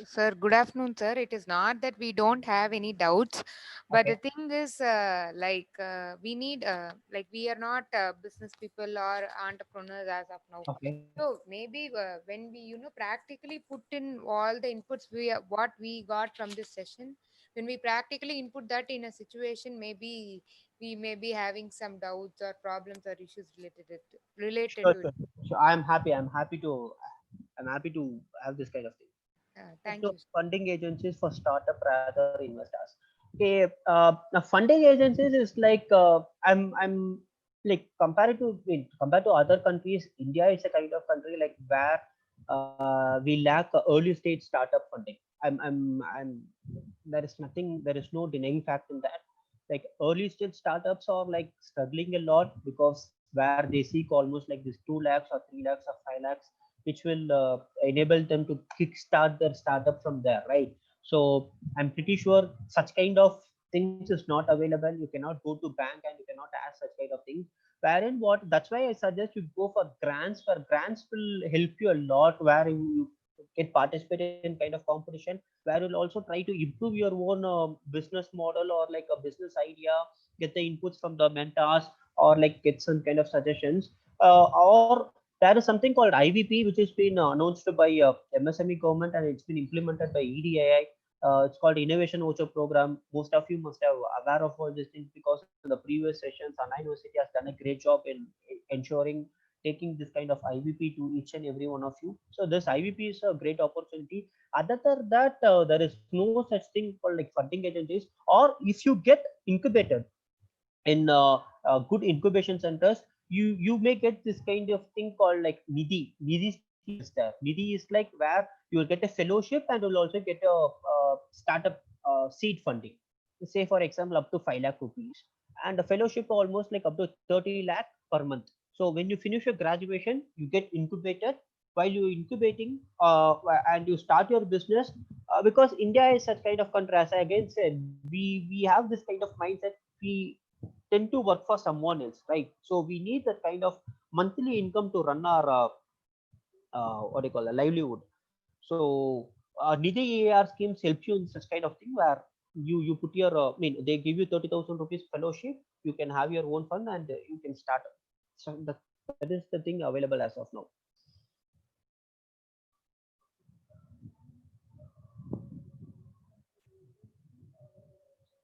Sir, good afternoon, sir. It is not that we don't have any doubts, but the Okay. thing is, we need, we are not business people or entrepreneurs as of now. Okay. So maybe when we, practically put in all the inputs what we got from this session, when we practically input that in a situation, maybe we may be having some doubts or problems or issues related Sure, to it. sure. So I'm happy to have this kind of thing. Thank So you. funding agencies for startup rather investors. Okay, now funding agencies is like I'm like compared to other countries, India is a kind of country like where we lack early stage startup funding. I'm there is nothing, there is no denying fact in that. Like early stage startups are like struggling a lot because where they seek almost like this 2 lakhs or 3 lakhs or 5 lakhs, which will enable them to kickstart their startup from there, right? So I'm pretty sure such kind of things is not available. You cannot go to bank and you cannot ask such kind of things. Wherein what, that's why I suggest you go for grants, where grants will help you a lot, where you get participated in kind of competition, where you'll also try to improve your own business model or like a business idea, get the inputs from the mentors, or like get some kind of suggestions. Or there is something called IVP, which has been announced by MSME government, and it's been implemented by EDII. It's called Innovation Voucher Program. Most of you must have aware of all these things because in the previous sessions, Anna University has done a great job in ensuring taking this kind of IVP to each and every one of you. So this IVP is a great opportunity. Other than that, there is no such thing called like funding agencies. Or if you get incubated in good incubation centers, you may get this kind of thing called like Nidhi scheme is there. Nidhi is like where you will get a fellowship and you'll also get a startup seed funding, say for example up to 5 lakh rupees, and the fellowship almost like up to 30 lakh per month. So when you finish your graduation, you get incubated. While you're incubating and you start your business, because India is such kind of country, as I again said, we have this kind of mindset. We tend to work for someone else, right? So we need that kind of monthly income to run our what do you call a livelihood. So Nidhi AR schemes help you in such kind of thing where you put your they give you 30,000 rupees fellowship. You can have your own fund and you can start. So that is the thing available as of now.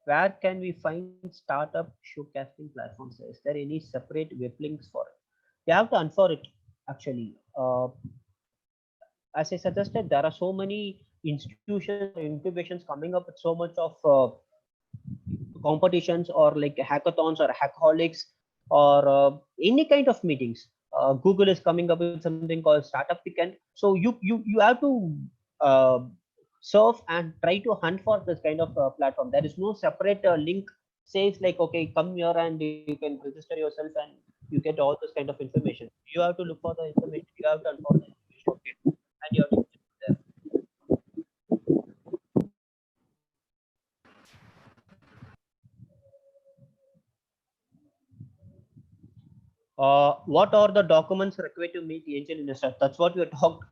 Where can we find startup showcasing platforms? Is there any separate web links for it? You have to unfollow it actually. As I suggested, there are so many institutions or incubations coming up with so much of competitions or like hackathons or hackaholics or any kind of meetings. Google is coming up with something called Startup Weekend. So you have to uh, surf and try to hunt for this kind of platform. There is no separate link says like, okay, come here and you can register yourself and you get all this kind of information. You have to look for the information, you have to unfollow the information, okay, and you have to get it there. What are the documents required to meet the angel investor? That's what we talked.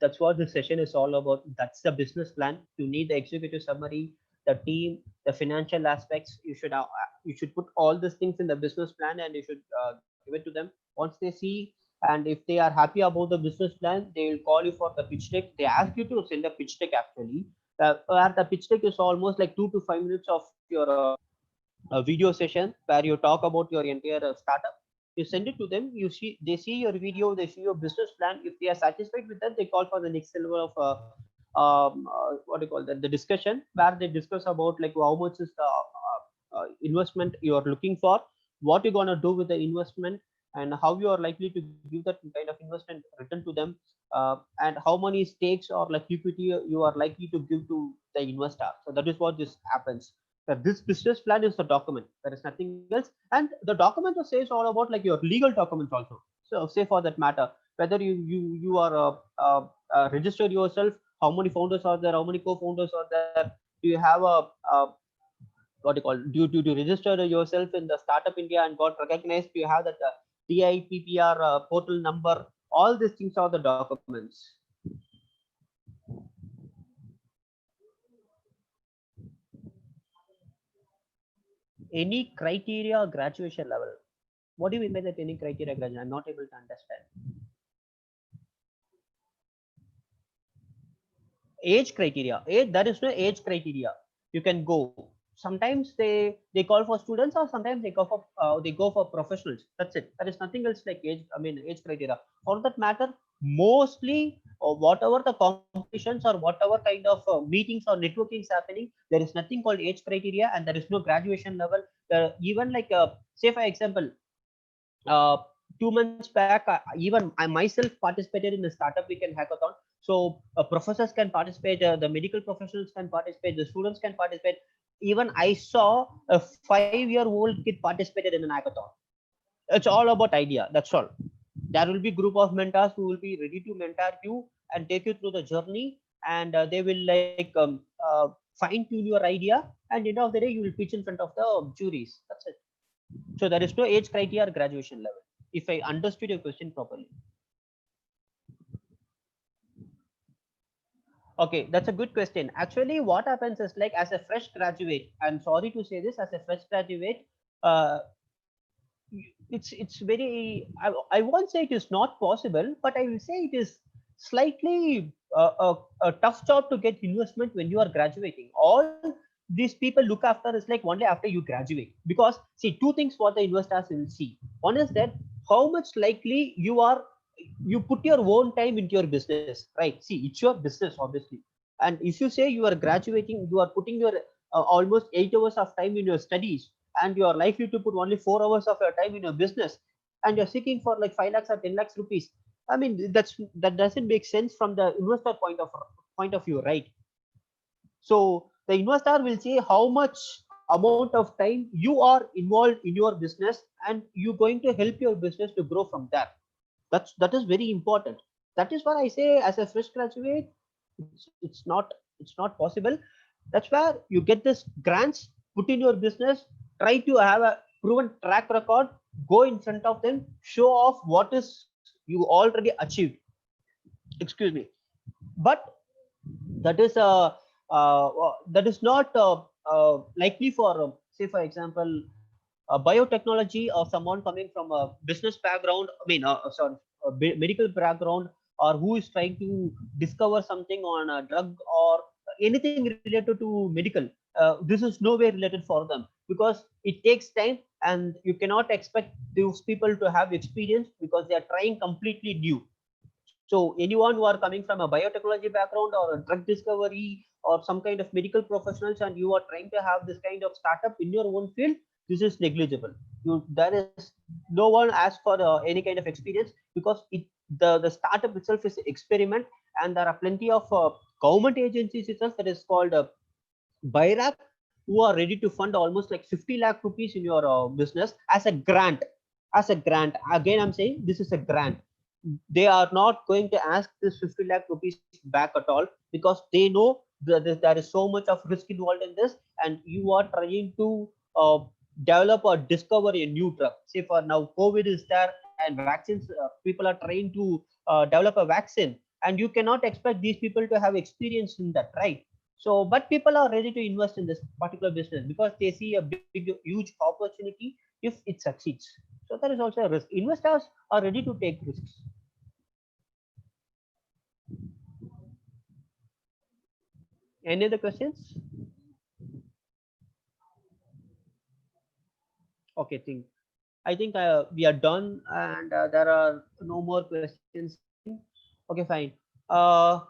That's what this session is all about. That's the business plan. You need the executive summary, the team, the financial aspects. You should put all these things in the business plan, and you should give it to them. Once they see, and if they are happy about the business plan, they will call you for the pitch deck. They ask you to send a pitch deck actually. Where the pitch deck is almost like 2 to 5 minutes of your a video session where you talk about your entire startup. You send it to them, you see, they see your video, they see your business plan. If they are satisfied with that, they call for the next level of what do you call that, the discussion, where they discuss about like how much is the investment you are looking for, what you're going to do with the investment, and how you are likely to give that kind of investment return to them, and how many stakes or like equity you are likely to give to the investor. So that is what this happens. This business plan is the document. There is nothing else, and the document says all about like your legal documents also. So say for that matter, whether you are registered yourself, how many founders are there, how many co-founders are there, do you have a what you call, do you register yourself in the Startup India and got recognized? Do you have that DIPPR portal number? All these things are the documents. Any criteria graduation level? What do you mean by that? Any criteria graduation? I'm not able to understand. Age criteria? There is no age criteria. You can go. Sometimes they call for students, or sometimes they go for professionals. That's it. There is nothing else like age. I mean age criteria. For that matter, mostly whatever the competitions or whatever kind of meetings or networking is happening, there is nothing called age criteria, and there is no graduation level. Even like say for example, uh, 2 months back, even I myself participated in the Startup Weekend hackathon. So professors can participate, the medical professionals can participate, the students can participate. Even I saw a 5-year-old kid participated in an hackathon. It's all about idea. That's all. There will be group of mentors who will be ready to mentor you and take you through the journey, and they will like fine tune your idea, and end of the day you will pitch in front of the juries. That's it. So there is no age criteria or graduation level, if I understood your question properly. Okay, that's a good question. Actually, what happens is like as a fresh graduate, I'm sorry to say this, as a fresh graduate, uh, it's very, I won't say it is not possible, but I will say it is slightly a tough job to get investment when you are graduating. All these people look after is like only after you graduate, because see, two things what the investors will see. One is that how much likely you put your own time into your business, right? See, it's your business obviously, and if you say you are graduating, you are putting your almost 8 hours of time in your studies, and you are likely to put only 4 hours of your time in your business, and you're seeking for like 5 lakhs or 10 lakhs rupees. I mean, that doesn't make sense from the investor point of view, right? So the investor will say how much amount of time you are involved in your business, and you're going to help your business to grow from there. That is very important. That is what I say, as a fresh graduate, it's not possible. That's where you get this grants, put in your business, try to have a proven track record, go in front of them, show off what is you already achieved. Excuse me. But that is that is not likely for say for example biotechnology, or someone coming from a business background, I mean sorry, a medical background, or who is trying to discover something on a drug or anything related to medical. This is no way related for them, because it takes time, and you cannot expect those people to have experience, because they are trying completely new. So anyone who are coming from a biotechnology background or a drug discovery or some kind of medical professionals, and you are trying to have this kind of startup in your own field, this is negligible. There is no one asks for any kind of experience, because the startup itself is experiment, and there are plenty of government agencies itself that is called BIRAC, who are ready to fund almost like 50 lakh rupees in your business as a grant. As a grant. Again, I'm saying this is a grant. They are not going to ask this 50 lakh rupees back at all, because they know that there is so much of risk involved in this, and you are trying to develop or discover a new drug. Say for now, COVID is there, and vaccines, people are trying to develop a vaccine, and you cannot expect these people to have experience in that, right? So, but people are ready to invest in this particular business because they see a big, huge opportunity if it succeeds. So there is also a risk. Investors are ready to take risks. Any other questions? Okay, I think we are done, and there are no more questions coming. Okay, fine. Uh,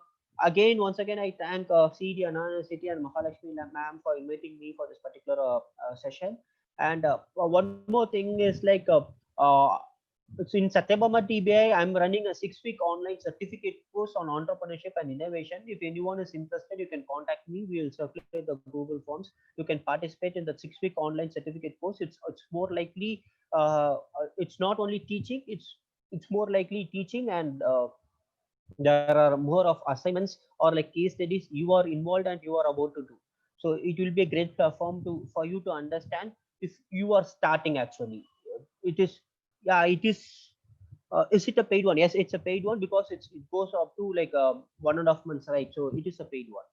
Again, once again, I thank CD Anna City and Mahalakshmi ma'am for inviting me for this particular session. And one more thing is like uh, so in Satyabama TBI, I'm running a 6-week online certificate course on entrepreneurship and innovation. If anyone is interested, you can contact me. We will circulate the Google Forms. You can participate in the 6-week online certificate course. It's more likely. It's not only teaching. It's more likely teaching, and there are more of assignments or like case studies you are involved and you are about to do. So it will be a great platform to for you to understand if you are starting. Actually, it is, yeah, it is it a paid one? Yes, it's a paid one because it goes up to like 1.5 months, right? So it is a paid one.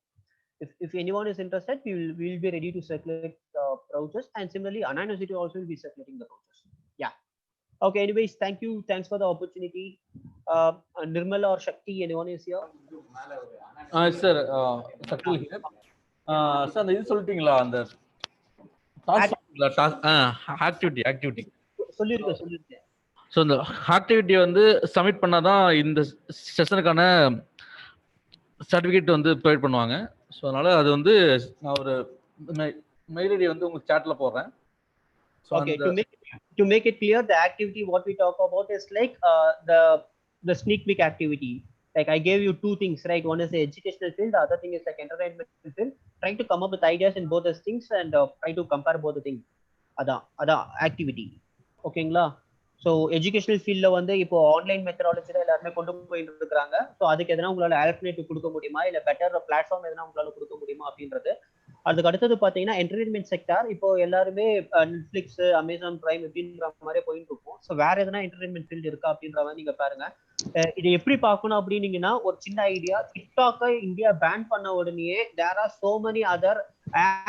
If anyone is interested, we will be ready to circulate brochures, and similarly Anna University also will be circulating the brochures. Yeah. Okay, anyways, thank you. Thanks for the opportunity. Nirmal or Shakti, anyone is here? Sir சக்தில் here. Sir அந்த இது சொல்லிட்டீங்களா, அந்த task activity. சொல்லிருக்கேன். So இந்த ஆக்டிவிட்டியை வந்து submit பண்ணாதான் இந்த செஷனுக்கான சர்டிஃபிகேட் வந்து ப்ரொவைட் பண்ணுவாங்க. ஸோ அதனால அது வந்து நான் ஒரு மெயில் ஐடி வந்து உங்களுக்கு சாட்ல போடுறேன். Okay, to make it clear, the activity what we talk about is like the sneak peek activity. Like I gave you two things, right? One is the educational field, the other thing is like entertainment field. Trying to come up with ideas in both those things and try to compare both the things. Ada activity. ஓகேங்களா? So educational ஃபீல்டில் வந்து இப்போ online மெத்தடாலஜியில் எல்லாருமே கொண்டு போயிட்டு இருக்கிறாங்க. So அதுக்கு எதனா உங்களால் ஆல்டர்னேட்டிவ் கொடுக்க முடியுமா, இல்லை பெட்டர் பிளாட்ஃபார்ம் எதனா உங்களால் கொடுக்க முடியுமா அப்படின்றது. அதுக்கு அடுத்தது பார்த்தீங்கன்னா என்டர்டைன்மெண்ட் செக்டார். இப்போ எல்லாருமே நெட்ஃபிளிக்ஸ், அமேசான் பிரைம் இப்படின்ற மாதிரி போயிட்டு இருக்கும். ஸோ வேற எதனா என்டர்டைன்மெண்ட் ஃபீல்டு இருக்கா அப்படின்ற மாதிரி நீங்க பாருங்க. இதை எப்படி பார்க்கணும் அப்படின்னீங்கன்னா, ஒரு சின்ன ஐடியா, டிக்டாக்கை இந்தியா பேன் பண்ண உடனே there are so many other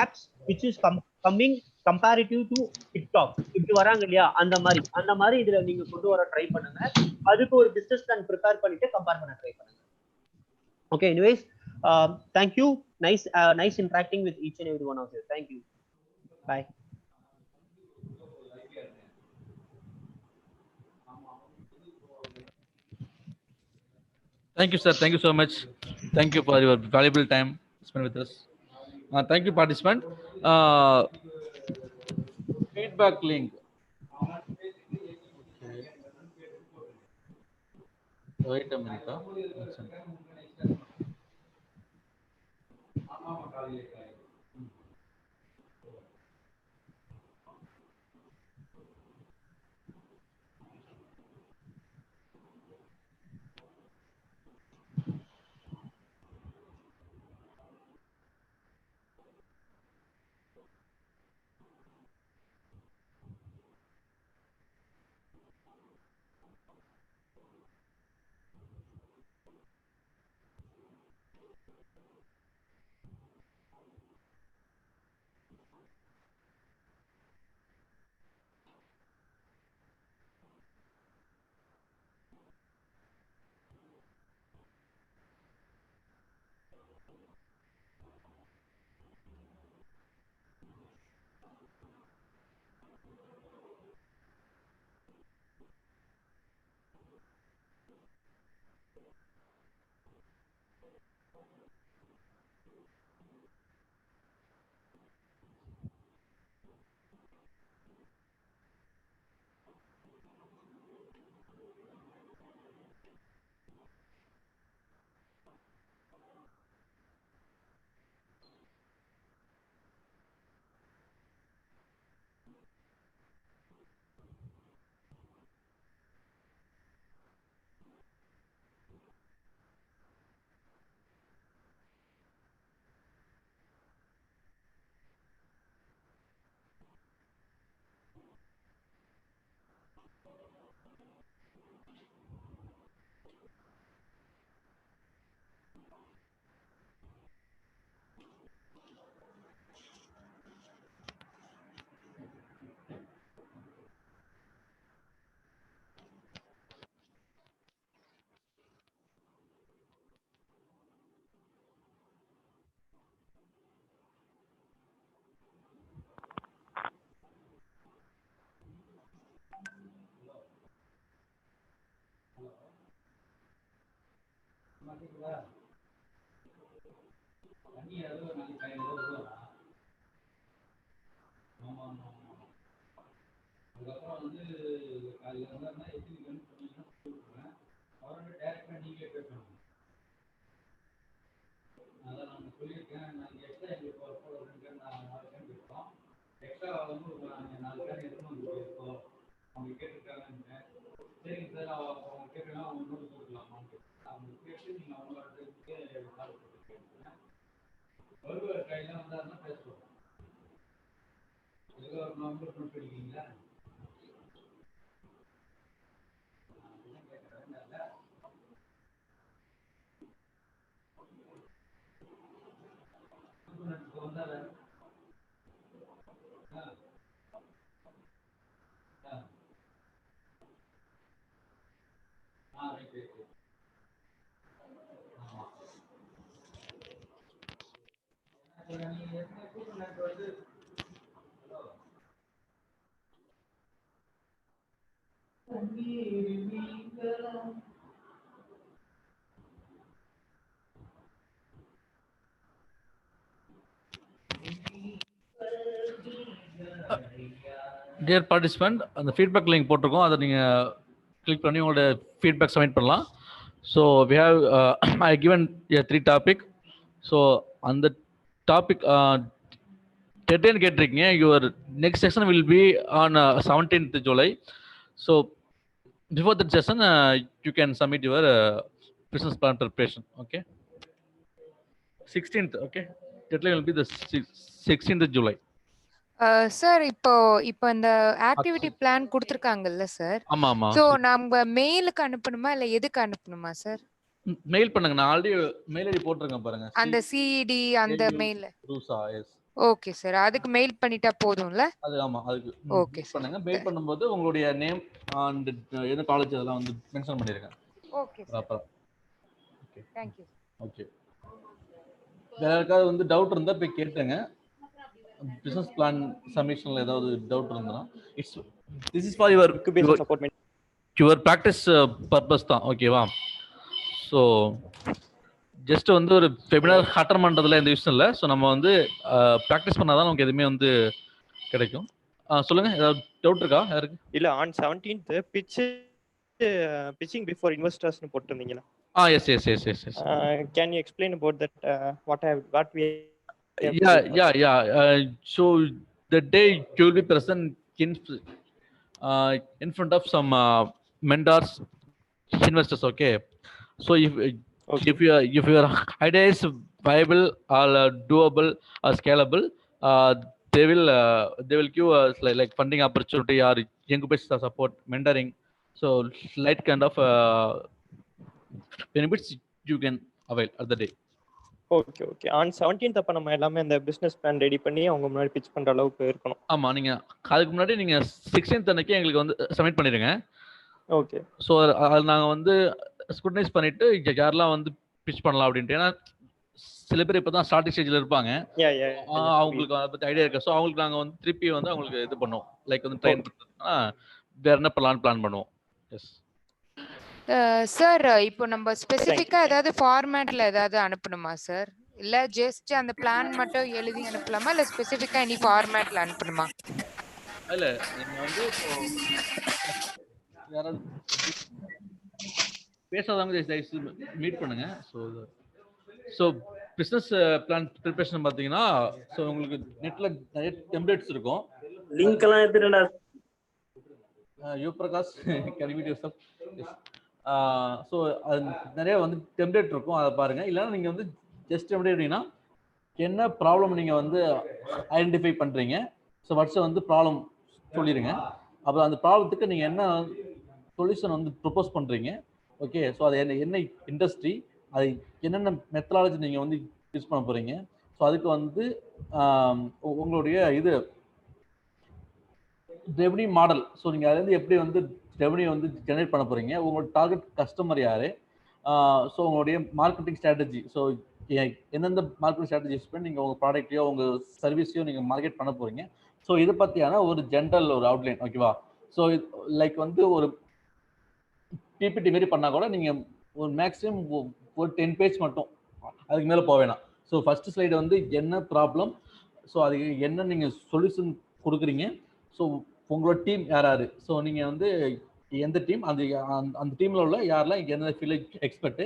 apps which is coming comparative to TikTok. இப்படி வராங்க இல்லையா, அந்த மாதிரி இதுல நீங்க கொண்டு வர ட்ரை பண்ணுங்க. அதுக்கு ஒரு பிசினஸ் பிளான் ப்ரிப்பேர் பண்ணிட்டு கம்பேர் பண்ண ட்ரை பண்ணுங்க. Okay, anyways, thank you. Nice interacting with each and every one of you. Thank you. Bye. Thank you, sir. Thank you so much. Thank you for your valuable time spent with us. Thank you, participant. Feedback link. Wait a minute. Dear participant, அந்த feedback link போட்டிருக்கோம், அதை நீங்கள் click பண்ணி உங்களோட feedback submit பண்ணலாம். So we have I given a 3 topic. ஸோ அந்த topic deadline கேட்டிருக்கீங்க. Your next session will be on 17th July. So before that session you can submit your business plan preparation. Okay, 16th. Okay, deadline will be the 16th July. Sir இப்போ இந்த activity plan கொடுத்துருக்காங்கல்ல sir? ஆமா ஆமா. So நம்ம மெயிலுக்கு அனுப்பணுமா இல்லை எதுக்கு அனுப்பணுமா sir? Mail பண்ணுங்க. நான் ஆல்ரெடி மெயில் ஐடி போட்டிருக்கேன் பாருங்க, அந்த சிஇடி அந்த mail. RUSA. S. Okay sir, அதுக்கு மெயில் பண்ணிட்டா போதும்ல? அது ஆமா, அதுக்கு ஓகே பண்ணுங்க. மெயில் பண்ணும்போது உங்களுடைய நேம் அண்ட் எந்த காலேஜ் அதெல்லாம் வந்து மென்ஷன் பண்ணிருங்க. Okay sir. Okay, thank you. Okay. வேற யாருக்காவது வந்து டவுட் இருந்தா போய் கேட்டுங்க. பிசினஸ் பிளான் சப்மிஷன்ல ஏதாவது டவுட் இருந்தா this is for your practice purpose தான். ஓகேவா? ஸோ ஜஸ்ட் வந்து ஒரு வெபினார் அட்டெண்ட் பண்ணுறதுல எந்த விஷயம் இல்லை. ஸோ நம்ம வந்து ப்ராக்டிஸ் பண்ணால் தான் நமக்கு எதுவுமே வந்து கிடைக்கும். சொல்லுங்க, ஏதாவது டவுட் இருக்கா யாருக்கு? இல்லை, on 17th pitching before investors னு போட்டிருந்தீங்களா? Yes yes yes yes yes. Can you explain about that? What we So the day you will be present in front of some mentors, investors. Okay, so if your idea is viable or doable or scalable, they will give us like funding opportunity or incubation support, mentoring. So light kind of benefits you can avail at the day. Okay okay. On 17th அப்போ நம்ம எல்லாமே அந்த business plan ready பண்ணி அவங்க முன்னாடி pitch பண்ணுற அளவுக்கு இருக்கணும். ஆமாம், நீங்கள் அதுக்கு முன்னாடி நீங்கள் 16th அன்னைக்கு எங்களுக்கு வந்து சப்மிட் பண்ணிடுங்க. ஓகே. ஸோ அது நாங்கள் வந்து ஸ்க்ரூட்டனைஸ் பண்ணிவிட்டு யாரெல்லாம் வந்து பிச் பண்ணலாம் அப்படின்ட்டு. ஏன்னா சில பேர் இப்போ தான் ஸ்டார்டிங் ஸ்டேஜில் இருப்பாங்க, அவங்களுக்கு அதை பற்றி ஐடியா இருக்கு. ஸோ அவங்களுக்கு நாங்கள் வந்து திருப்பி வந்து அவங்களுக்கு இது பண்ணுவோம், லைக் வந்து ட்ரெயின் பண்ணுறதுனா வேறு என்ன பிளான் பண்ணுவோம். எஸ் சார், இப்போ நம்ம ஸ்பெசிஃபிக்கா ஏதாவது ஃபார்மேட்ல ஏதாவது அனுப்பணுமா சார்? இல்ல ஜஸ்ட் அந்த பிளான் மட்டும் எழுதி அனுப்பலாமா, இல்ல ஸ்பெசிஃபிக்கா எனி ஃபார்மேட்ல அனுப்பணுமா? இல்ல, நீங்க வந்து யாராவது பேசாதவங்க மீட் பண்ணுங்க. ஸோ பிஸ்னஸ் பிளான் ப்ரிப்பரேஷன் பார்த்தீங்கன்னா, ஸோ உங்களுக்கு நெட்ல நிறைய டெம்ப்ளேட்ஸ் இருக்கும். லிங்க் எல்லாம் எடுத்துட்டா you Prakash, can you meet yourself? So அது நிறைய வந்து டெம்ப்ளேட் இருக்கும், அதை பாருங்க. இல்லைன்னா நீங்கள் வந்து ஜஸ்ட் எப்படி அப்படின்னா என்ன ப்ராப்ளம் நீங்கள் வந்து ஐடென்டிஃபை பண்ணுறீங்க, ஸோ ஃபர்ஸ்ட் வந்து ப்ராப்ளம் சொல்லிடுங்க. அப்புறம் அந்த ப்ராப்ளத்துக்கு நீங்கள் என்ன சொல்யூஷன் வந்து ப்ரொப்போஸ் பண்ணுறீங்க. ஓகே, ஸோ அது என்ன இண்டஸ்ட்ரி, அது என்னென்ன மெத்தடாலஜி நீங்கள் வந்து யூஸ் பண்ண போகிறீங்க. ஸோ அதுக்கு வந்து உங்களுடைய இது ரெவன்யூ மாடல். ஸோ நீங்கள் அதுலேருந்து எப்படி வந்து ரெவன்யூ வந்து ஜெனரேட் பண்ண போகிறீங்க, உங்களோட டார்கெட் கஸ்டமர் யார், ஸோ உங்களுடைய மார்க்கெட்டிங் ஸ்ட்ராட்டஜி. ஸோ எந்தெந்த மார்க்கெட்டிங் ஸ்ட்ராட்டஜி யூஸ் பண்ணி நீங்கள் உங்கள் ப்ராடக்ட்டையோ உங்கள் சர்வீஸையோ நீங்கள் மார்க்கெட் பண்ண போகிறீங்க. ஸோ இதை பற்றியான ஒரு ஜென்ரல் ஒரு அவுட்லைன். ஓகேவா? ஸோ லைக் வந்து ஒரு பிபிடி மாரி பண்ணால் கூட நீங்கள் ஒரு மேக்ஸிமம் ஒரு 10 பேஜ் மட்டும், அதுக்கு மேலே போக வேணாம். ஸோ ஃபர்ஸ்ட் ஸ்லைடு வந்து என்ன ப்ராப்ளம், ஸோ அதுக்கு என்ன நீங்கள் சொல்யூஷன் கொடுக்குறீங்க, ஸோ உங்களோட டீம் யார் யார், ஸோ நீங்கள் வந்து எந்த டீம், அந்த அந்த டீமில் உள்ள யாரெல்லாம் எந்த ஃபீல்டு எக்ஸ்பர்ட்டு,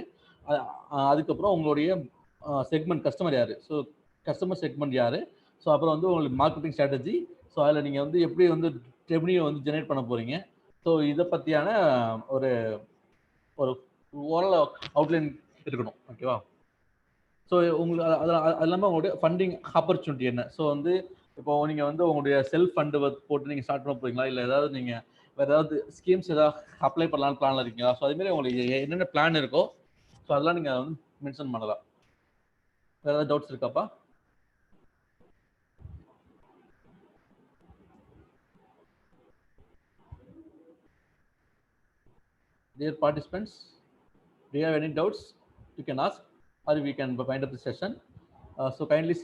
அதுக்கப்புறம் உங்களுடைய செக்மெண்ட் கஸ்டமர் யார், ஸோ கஸ்டமர் செக்மெண்ட் யார், ஸோ அப்புறம் வந்து உங்களுக்கு மார்க்கெட்டிங் ஸ்ட்ராட்டஜி, ஸோ அதில் நீங்கள் வந்து எப்படி வந்து ரெவன்யூ வந்து ஜெனரேட் பண்ண போகிறீங்க, ஸோ இதை பற்றியான ஒரு ஒரு ஓரல் அவுட்லைன் இருக்கணும். ஓகேவா? ஸோ உங்களுக்கு அது இல்லாமல் உங்களுடைய ஃபண்டிங் ஆப்பர்ச்சுனிட்டி என்ன, ஸோ வந்து இப்போ நீங்கள் வந்து உங்களுடைய செல்ஃப் ஃபண்டு போட்டு நீங்கள் ஸ்டார்ட் பண்ண போகிறீங்களா, இல்லை ஏதாவது நீங்கள் வேறு ஏதாவது ஸ்கீம்ஸ் ஏதாவது அப்ளை பண்ணலான்னு பிளானில் இருக்கீங்களா, ஸோ அதுமாரி உங்களுக்கு என்னென்ன பிளான் இருக்கோ ஸோ அதெல்லாம் நீங்கள் வந்து மென்ஷன் பண்ணலாம். வேறு ஏதாவது டவுட்ஸ் இருக்காப்பா? Dear participants, do you have any doubts? You can ask, or we can wind up the session. So kindly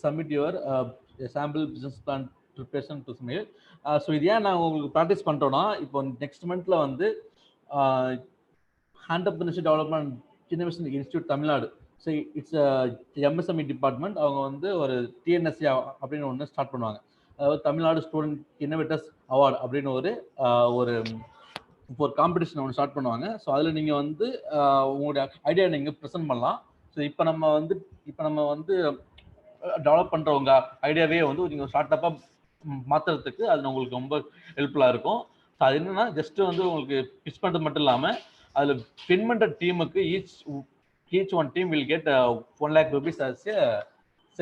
submit your sample business plan preparation to mail. So இது ஏன் நான் உங்களுக்கு ப்ராக்டிஸ் பண்ணிட்டோம்னா, இப்போ நெக்ஸ்ட் மந்த்ல வந்து entrepreneurship development innovation institute Tamil Nadu, so it's MSME department, அவங்க வந்து ஒரு டிஎன்எஸ்சி அப்படின்னு ஒன்று ஸ்டார்ட் பண்ணுவாங்க. அதாவது தமிழ்நாடு ஸ்டூடெண்ட் இன்னோவேட்டர்ஸ் அவார்டு அப்படின்னு ஒரு இப்போ ஒரு காம்படிஷன் ஒன்று ஸ்டார்ட் பண்ணுவாங்க. ஸோ அதில் நீங்கள் வந்து உங்களுடைய ஐடியா நீங்கள் ப்ரெசென்ட் பண்ணலாம். ஸோ இப்போ நம்ம வந்து டெவலப் பண்ணுறவங்க ஐடியாவே வந்து நீங்கள் ஸ்டார்ட் அப்பாக மாற்றுறதுக்கு அது உங்களுக்கு ரொம்ப ஹெல்ப்ஃபுல்லாக இருக்கும். ஸோ அது என்னென்னா ஜஸ்ட்டு வந்து உங்களுக்கு பிச் பண்ணுறது மட்டும் இல்லாமல் அதில் வின் பண்ணுற டீமுக்கு each one team will get 1 lakh rupees as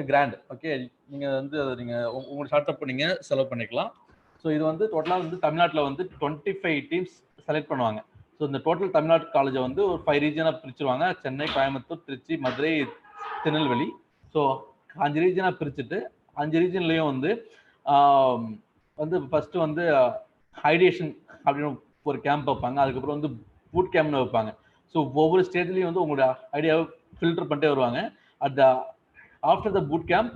a grant. Okay, நீங்கள் வந்து அதை நீங்கள் உங்களோட ஸ்டார்ட் அப் நீங்கள் செலவு பண்ணிக்கலாம். ஸோ இது வந்து டோட்டலாக வந்து தமிழ்நாட்டில் வந்து 25 டீம்ஸ் செலக்ட் பண்ணுவாங்க. ஸோ இந்த டோட்டல் தமிழ்நாடு காலேஜை வந்து ஒரு 5 ரீஜனாக பிரிச்சுருவாங்க. சென்னை, கோயம்புத்தூர், திருச்சி, மதுரை, திருநெல்வேலி. ஸோ 5 ரீஜனாக பிரிச்சுட்டு 5 ரீஜன்லேயும் வந்து ஃபஸ்ட்டு வந்து ஐடியேஷன் அப்படின்னு ஒரு கேம்ப் வைப்பாங்க. அதுக்கப்புறம் வந்து பூட் கேம்ப்னு வைப்பாங்க. ஸோ ஒவ்வொரு ஸ்டேஜ்லேயும் வந்து உங்களோட ஐடியாவை ஃபில்டர் பண்ணிட்டே வருவாங்க. After the boot camp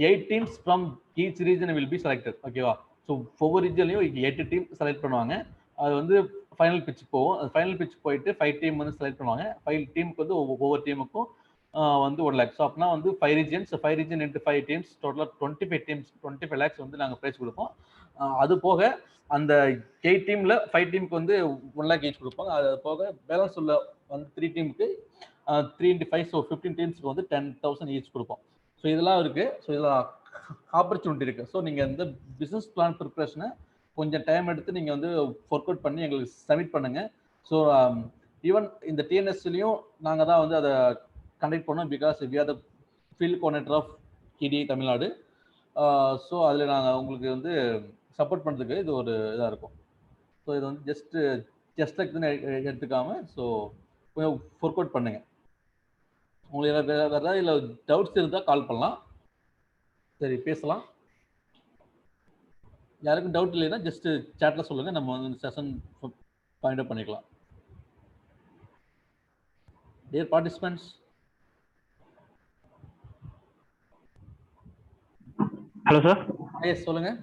8 teams from each region will be selected. ஓகேவா? ஸோ ஒவ்வொரு ரீஜன்லையும் 8 டீம் செலக்ட் பண்ணுவாங்க. அது வந்து ஃபைனல் பிட்ச் போகும். அது ஃபைனல் பிட்ச் போயிட்டு 5 டீம் வந்து செலக்ட் பண்ணுவாங்க. 5 டீமுக்கு வந்து ஒவ்வொரு டீமுக்கும் வந்து 1 lakh. ஸோ அப்படின்னா வந்து 5 regions, 5 region into 5 teams, டோட்டலாக 25 teams, 25 lakhs வந்து நாங்கள் ப்ரைஸ் கொடுப்போம். அது போக அந்த 8 டீமில் 5 டீமுக்கு வந்து 1 lakh ஈச் கொடுப்போம். அது போக பேலன்ஸ் உள்ள வந்து 3 டீமுக்கு 3 into 5, ஸோ 15 டீம்ஸ்க்கு வந்து 10,000 ஈச் கொடுப்போம். ஸோ இதெல்லாம் இருக்குது. ஸோ இதெல்லாம் ஆப்பர்ச்சுனிட்டி இருக்குது. ஸோ நீங்கள் இந்த பிஸ்னஸ் பிளான் ப்ரிப்ரேஷனை கொஞ்சம் டைம் எடுத்து நீங்கள் வந்து ஒர்க் அவுட் பண்ணி எங்களுக்கு சப்மிட் பண்ணுங்கள். ஸோ ஈவன் இந்த டிஎன்எஸ்லையும் நாங்கள் தான் வந்து அதை கண்டக்ட் பண்ணோம். Because we are the field coordinator of கிடி தமிழ்நாடு. ஸோ அதில் நாங்கள் உங்களுக்கு வந்து சப்போர்ட் பண்ணுறதுக்கு இது ஒரு இதாக இருக்கும். ஸோ இது வந்து ஜஸ்ட் லைக்னு எடுத்துக்காமல் ஸோ கொஞ்சம் ஒர்க் அவுட் பண்ணுங்கள். உங்களுக்கு வேறு ஏதாவது இல்லை டவுட்ஸ் இருந்தால் கால் பண்ணலாம். சரி, பேசலாம். யாருக்கும் டவுட் இல்லைன்னா ஜஸ்ட் சேட்டில் சொல்லுங்கள், நம்ம வந்து செஷன் ஃபைண்ட் அவுட் பண்ணிக்கலாம். Dear participants, hello sir. Yes சொல்லுங்கள்.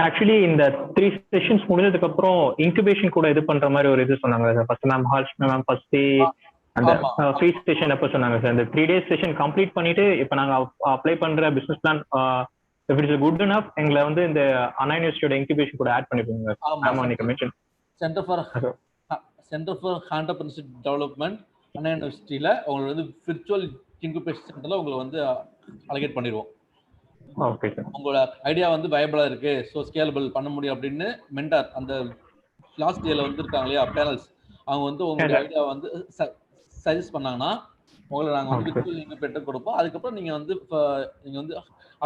ஆக்சுவலி இந்த 3 செஷன்ஸ் முடிஞ்சதுக்கு அப்புறம் இன்குபேஷன் கூட இது பண்ற மாதிரி ஒரு இது சொன்னாங்க சார். ஃபர்ஸ்ட் மேம் ஃபர்ஸ்ட் அந்த ஃப்ரீ செஷன் எப்போ சொன்னாங்க சார்? இந்த 3 days செஷன் கம்ப்ளீட் பண்ணிட்டு இப்போ நாங்க அப்ளை பண்ற business plan if it is good enough எங்களை வந்து இந்த அண்ணா யூனிவர்சிட்டியோட இன்குபேஷன் கூட ஆட் பண்ணிப்போங்க. ஆமா, நீங்க mention centre for entrepreneurship development Anna யூனிவர்சிட்டியில் உங்களுக்கு வந்து விர்ச்சுவல் இன்குபேஷன் சென்டரில் உங்களை வந்து அலோகேட் பண்ணிடுவோம். Okay sir. உங்களோட ஐடியா வந்து வயபிளா இருக்கு, ஸோ ஸ்கேலபிள் பண்ண முடியும் அப்படின்னு மென்டார் அந்த லாஸ்ட் டேல வந்து இருக்காங்க இல்லையா பேனல்ஸ், அவங்க வந்து உங்களுடைய ஐடியா வந்து சஜஸ்ட் பண்ணாங்கன்னா உங்களை நாங்கள் வந்து விர்ச்சுவல் இன்குபேட்டர் கொடுப்போம். அதுக்கப்புறம் நீங்கள் வந்து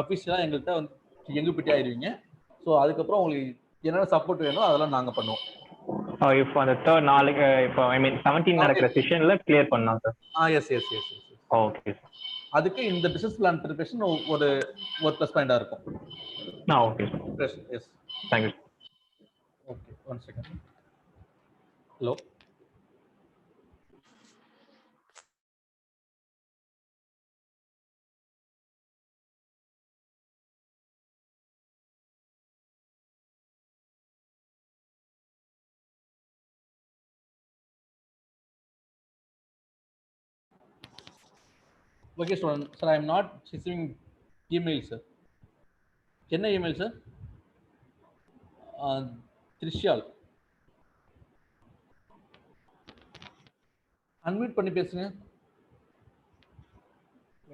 அஃபிஷியலாக எங்கள்கிட்ட வந்து இன்குபேட்டி ஆயிடுவீங்க. ஸோ அதுக்கப்புறம் உங்களுக்கு என்னென்ன சப்போர்ட் வேணும் அதெல்லாம் நாங்கள் பண்ணுவோம். இப்போ அந்த தேர்ட் நாளைக்கு இப்போ ஐ மீன் 17 நடக்கிற செஷன்ல கிளியர் பண்ணலாம் sir. Yes yes yes yes. Okay sir. அதுக்கு இந்த பிசினஸ் பிளான் ப்ரிப்பரேஷன் ஒரு ப்ளஸ் பாயிண்டா இருக்கும். Okay sir. Yes, thank you. Okay, 1 second. Hello. Okay, student. Sir, I am not receiving email, sir. என்ன email, sir? Trishal. அன்மியூட் பண்ணி பேசுங்க.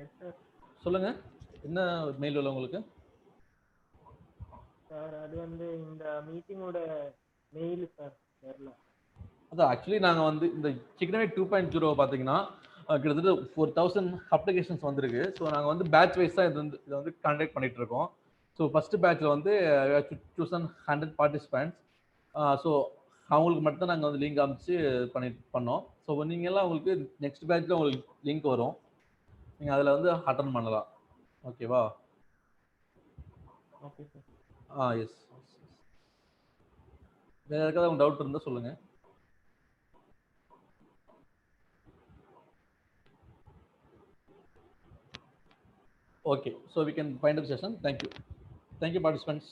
Yes sir. சொல்லுங்க, என்ன மெயில் உள்ள உங்களுக்கு? சார் அது வந்து இந்த மீட்டிங்கோட மெயில் சார் வரல. அதான் ஆக்சுவலி நாங்கள் வந்து இந்த சிக்கனவேட் 2.0 பார்த்தீங்கன்னா கிட்டத்தட்ட 4000 அப்ளிகேஷன்ஸ் வந்திருக்கு. ஸோ நாங்கள் வந்து பேட்ச் வைஸ் தான் இதை வந்து கண்டக்ட் பண்ணிட்டு இருக்கோம். ஸோ ஃபர்ஸ்ட் பேட்சில் வந்து 2100 பார்ட்டிசிபென்ட்ஸ். ஸோ அவங்களுக்கு மட்டும் நாங்கள் வந்து லிங்க் அமைச்சு பண்ணோம். ஸோ நீங்கள்லாம் உங்களுக்கு நெக்ஸ்ட் பேட்சில் உங்களுக்கு லிங்க் வரும், நீங்கள் அதில் வந்து அட்டன் பண்ணலாம். ஓகேவா? Okay sir. எஸ். வேறு ஏதாவது உங்களுக்கு டவுட் இருந்தால் சொல்லுங்கள். Okay, so we can wind up the session. Thank you. Thank you, participants.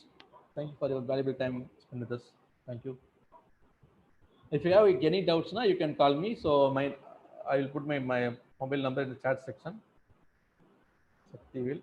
Thank you for your valuable time spent with us. Thank you. If you have any doubts now, you can call me. So I will put my mobile number in the chat section. Sakti will.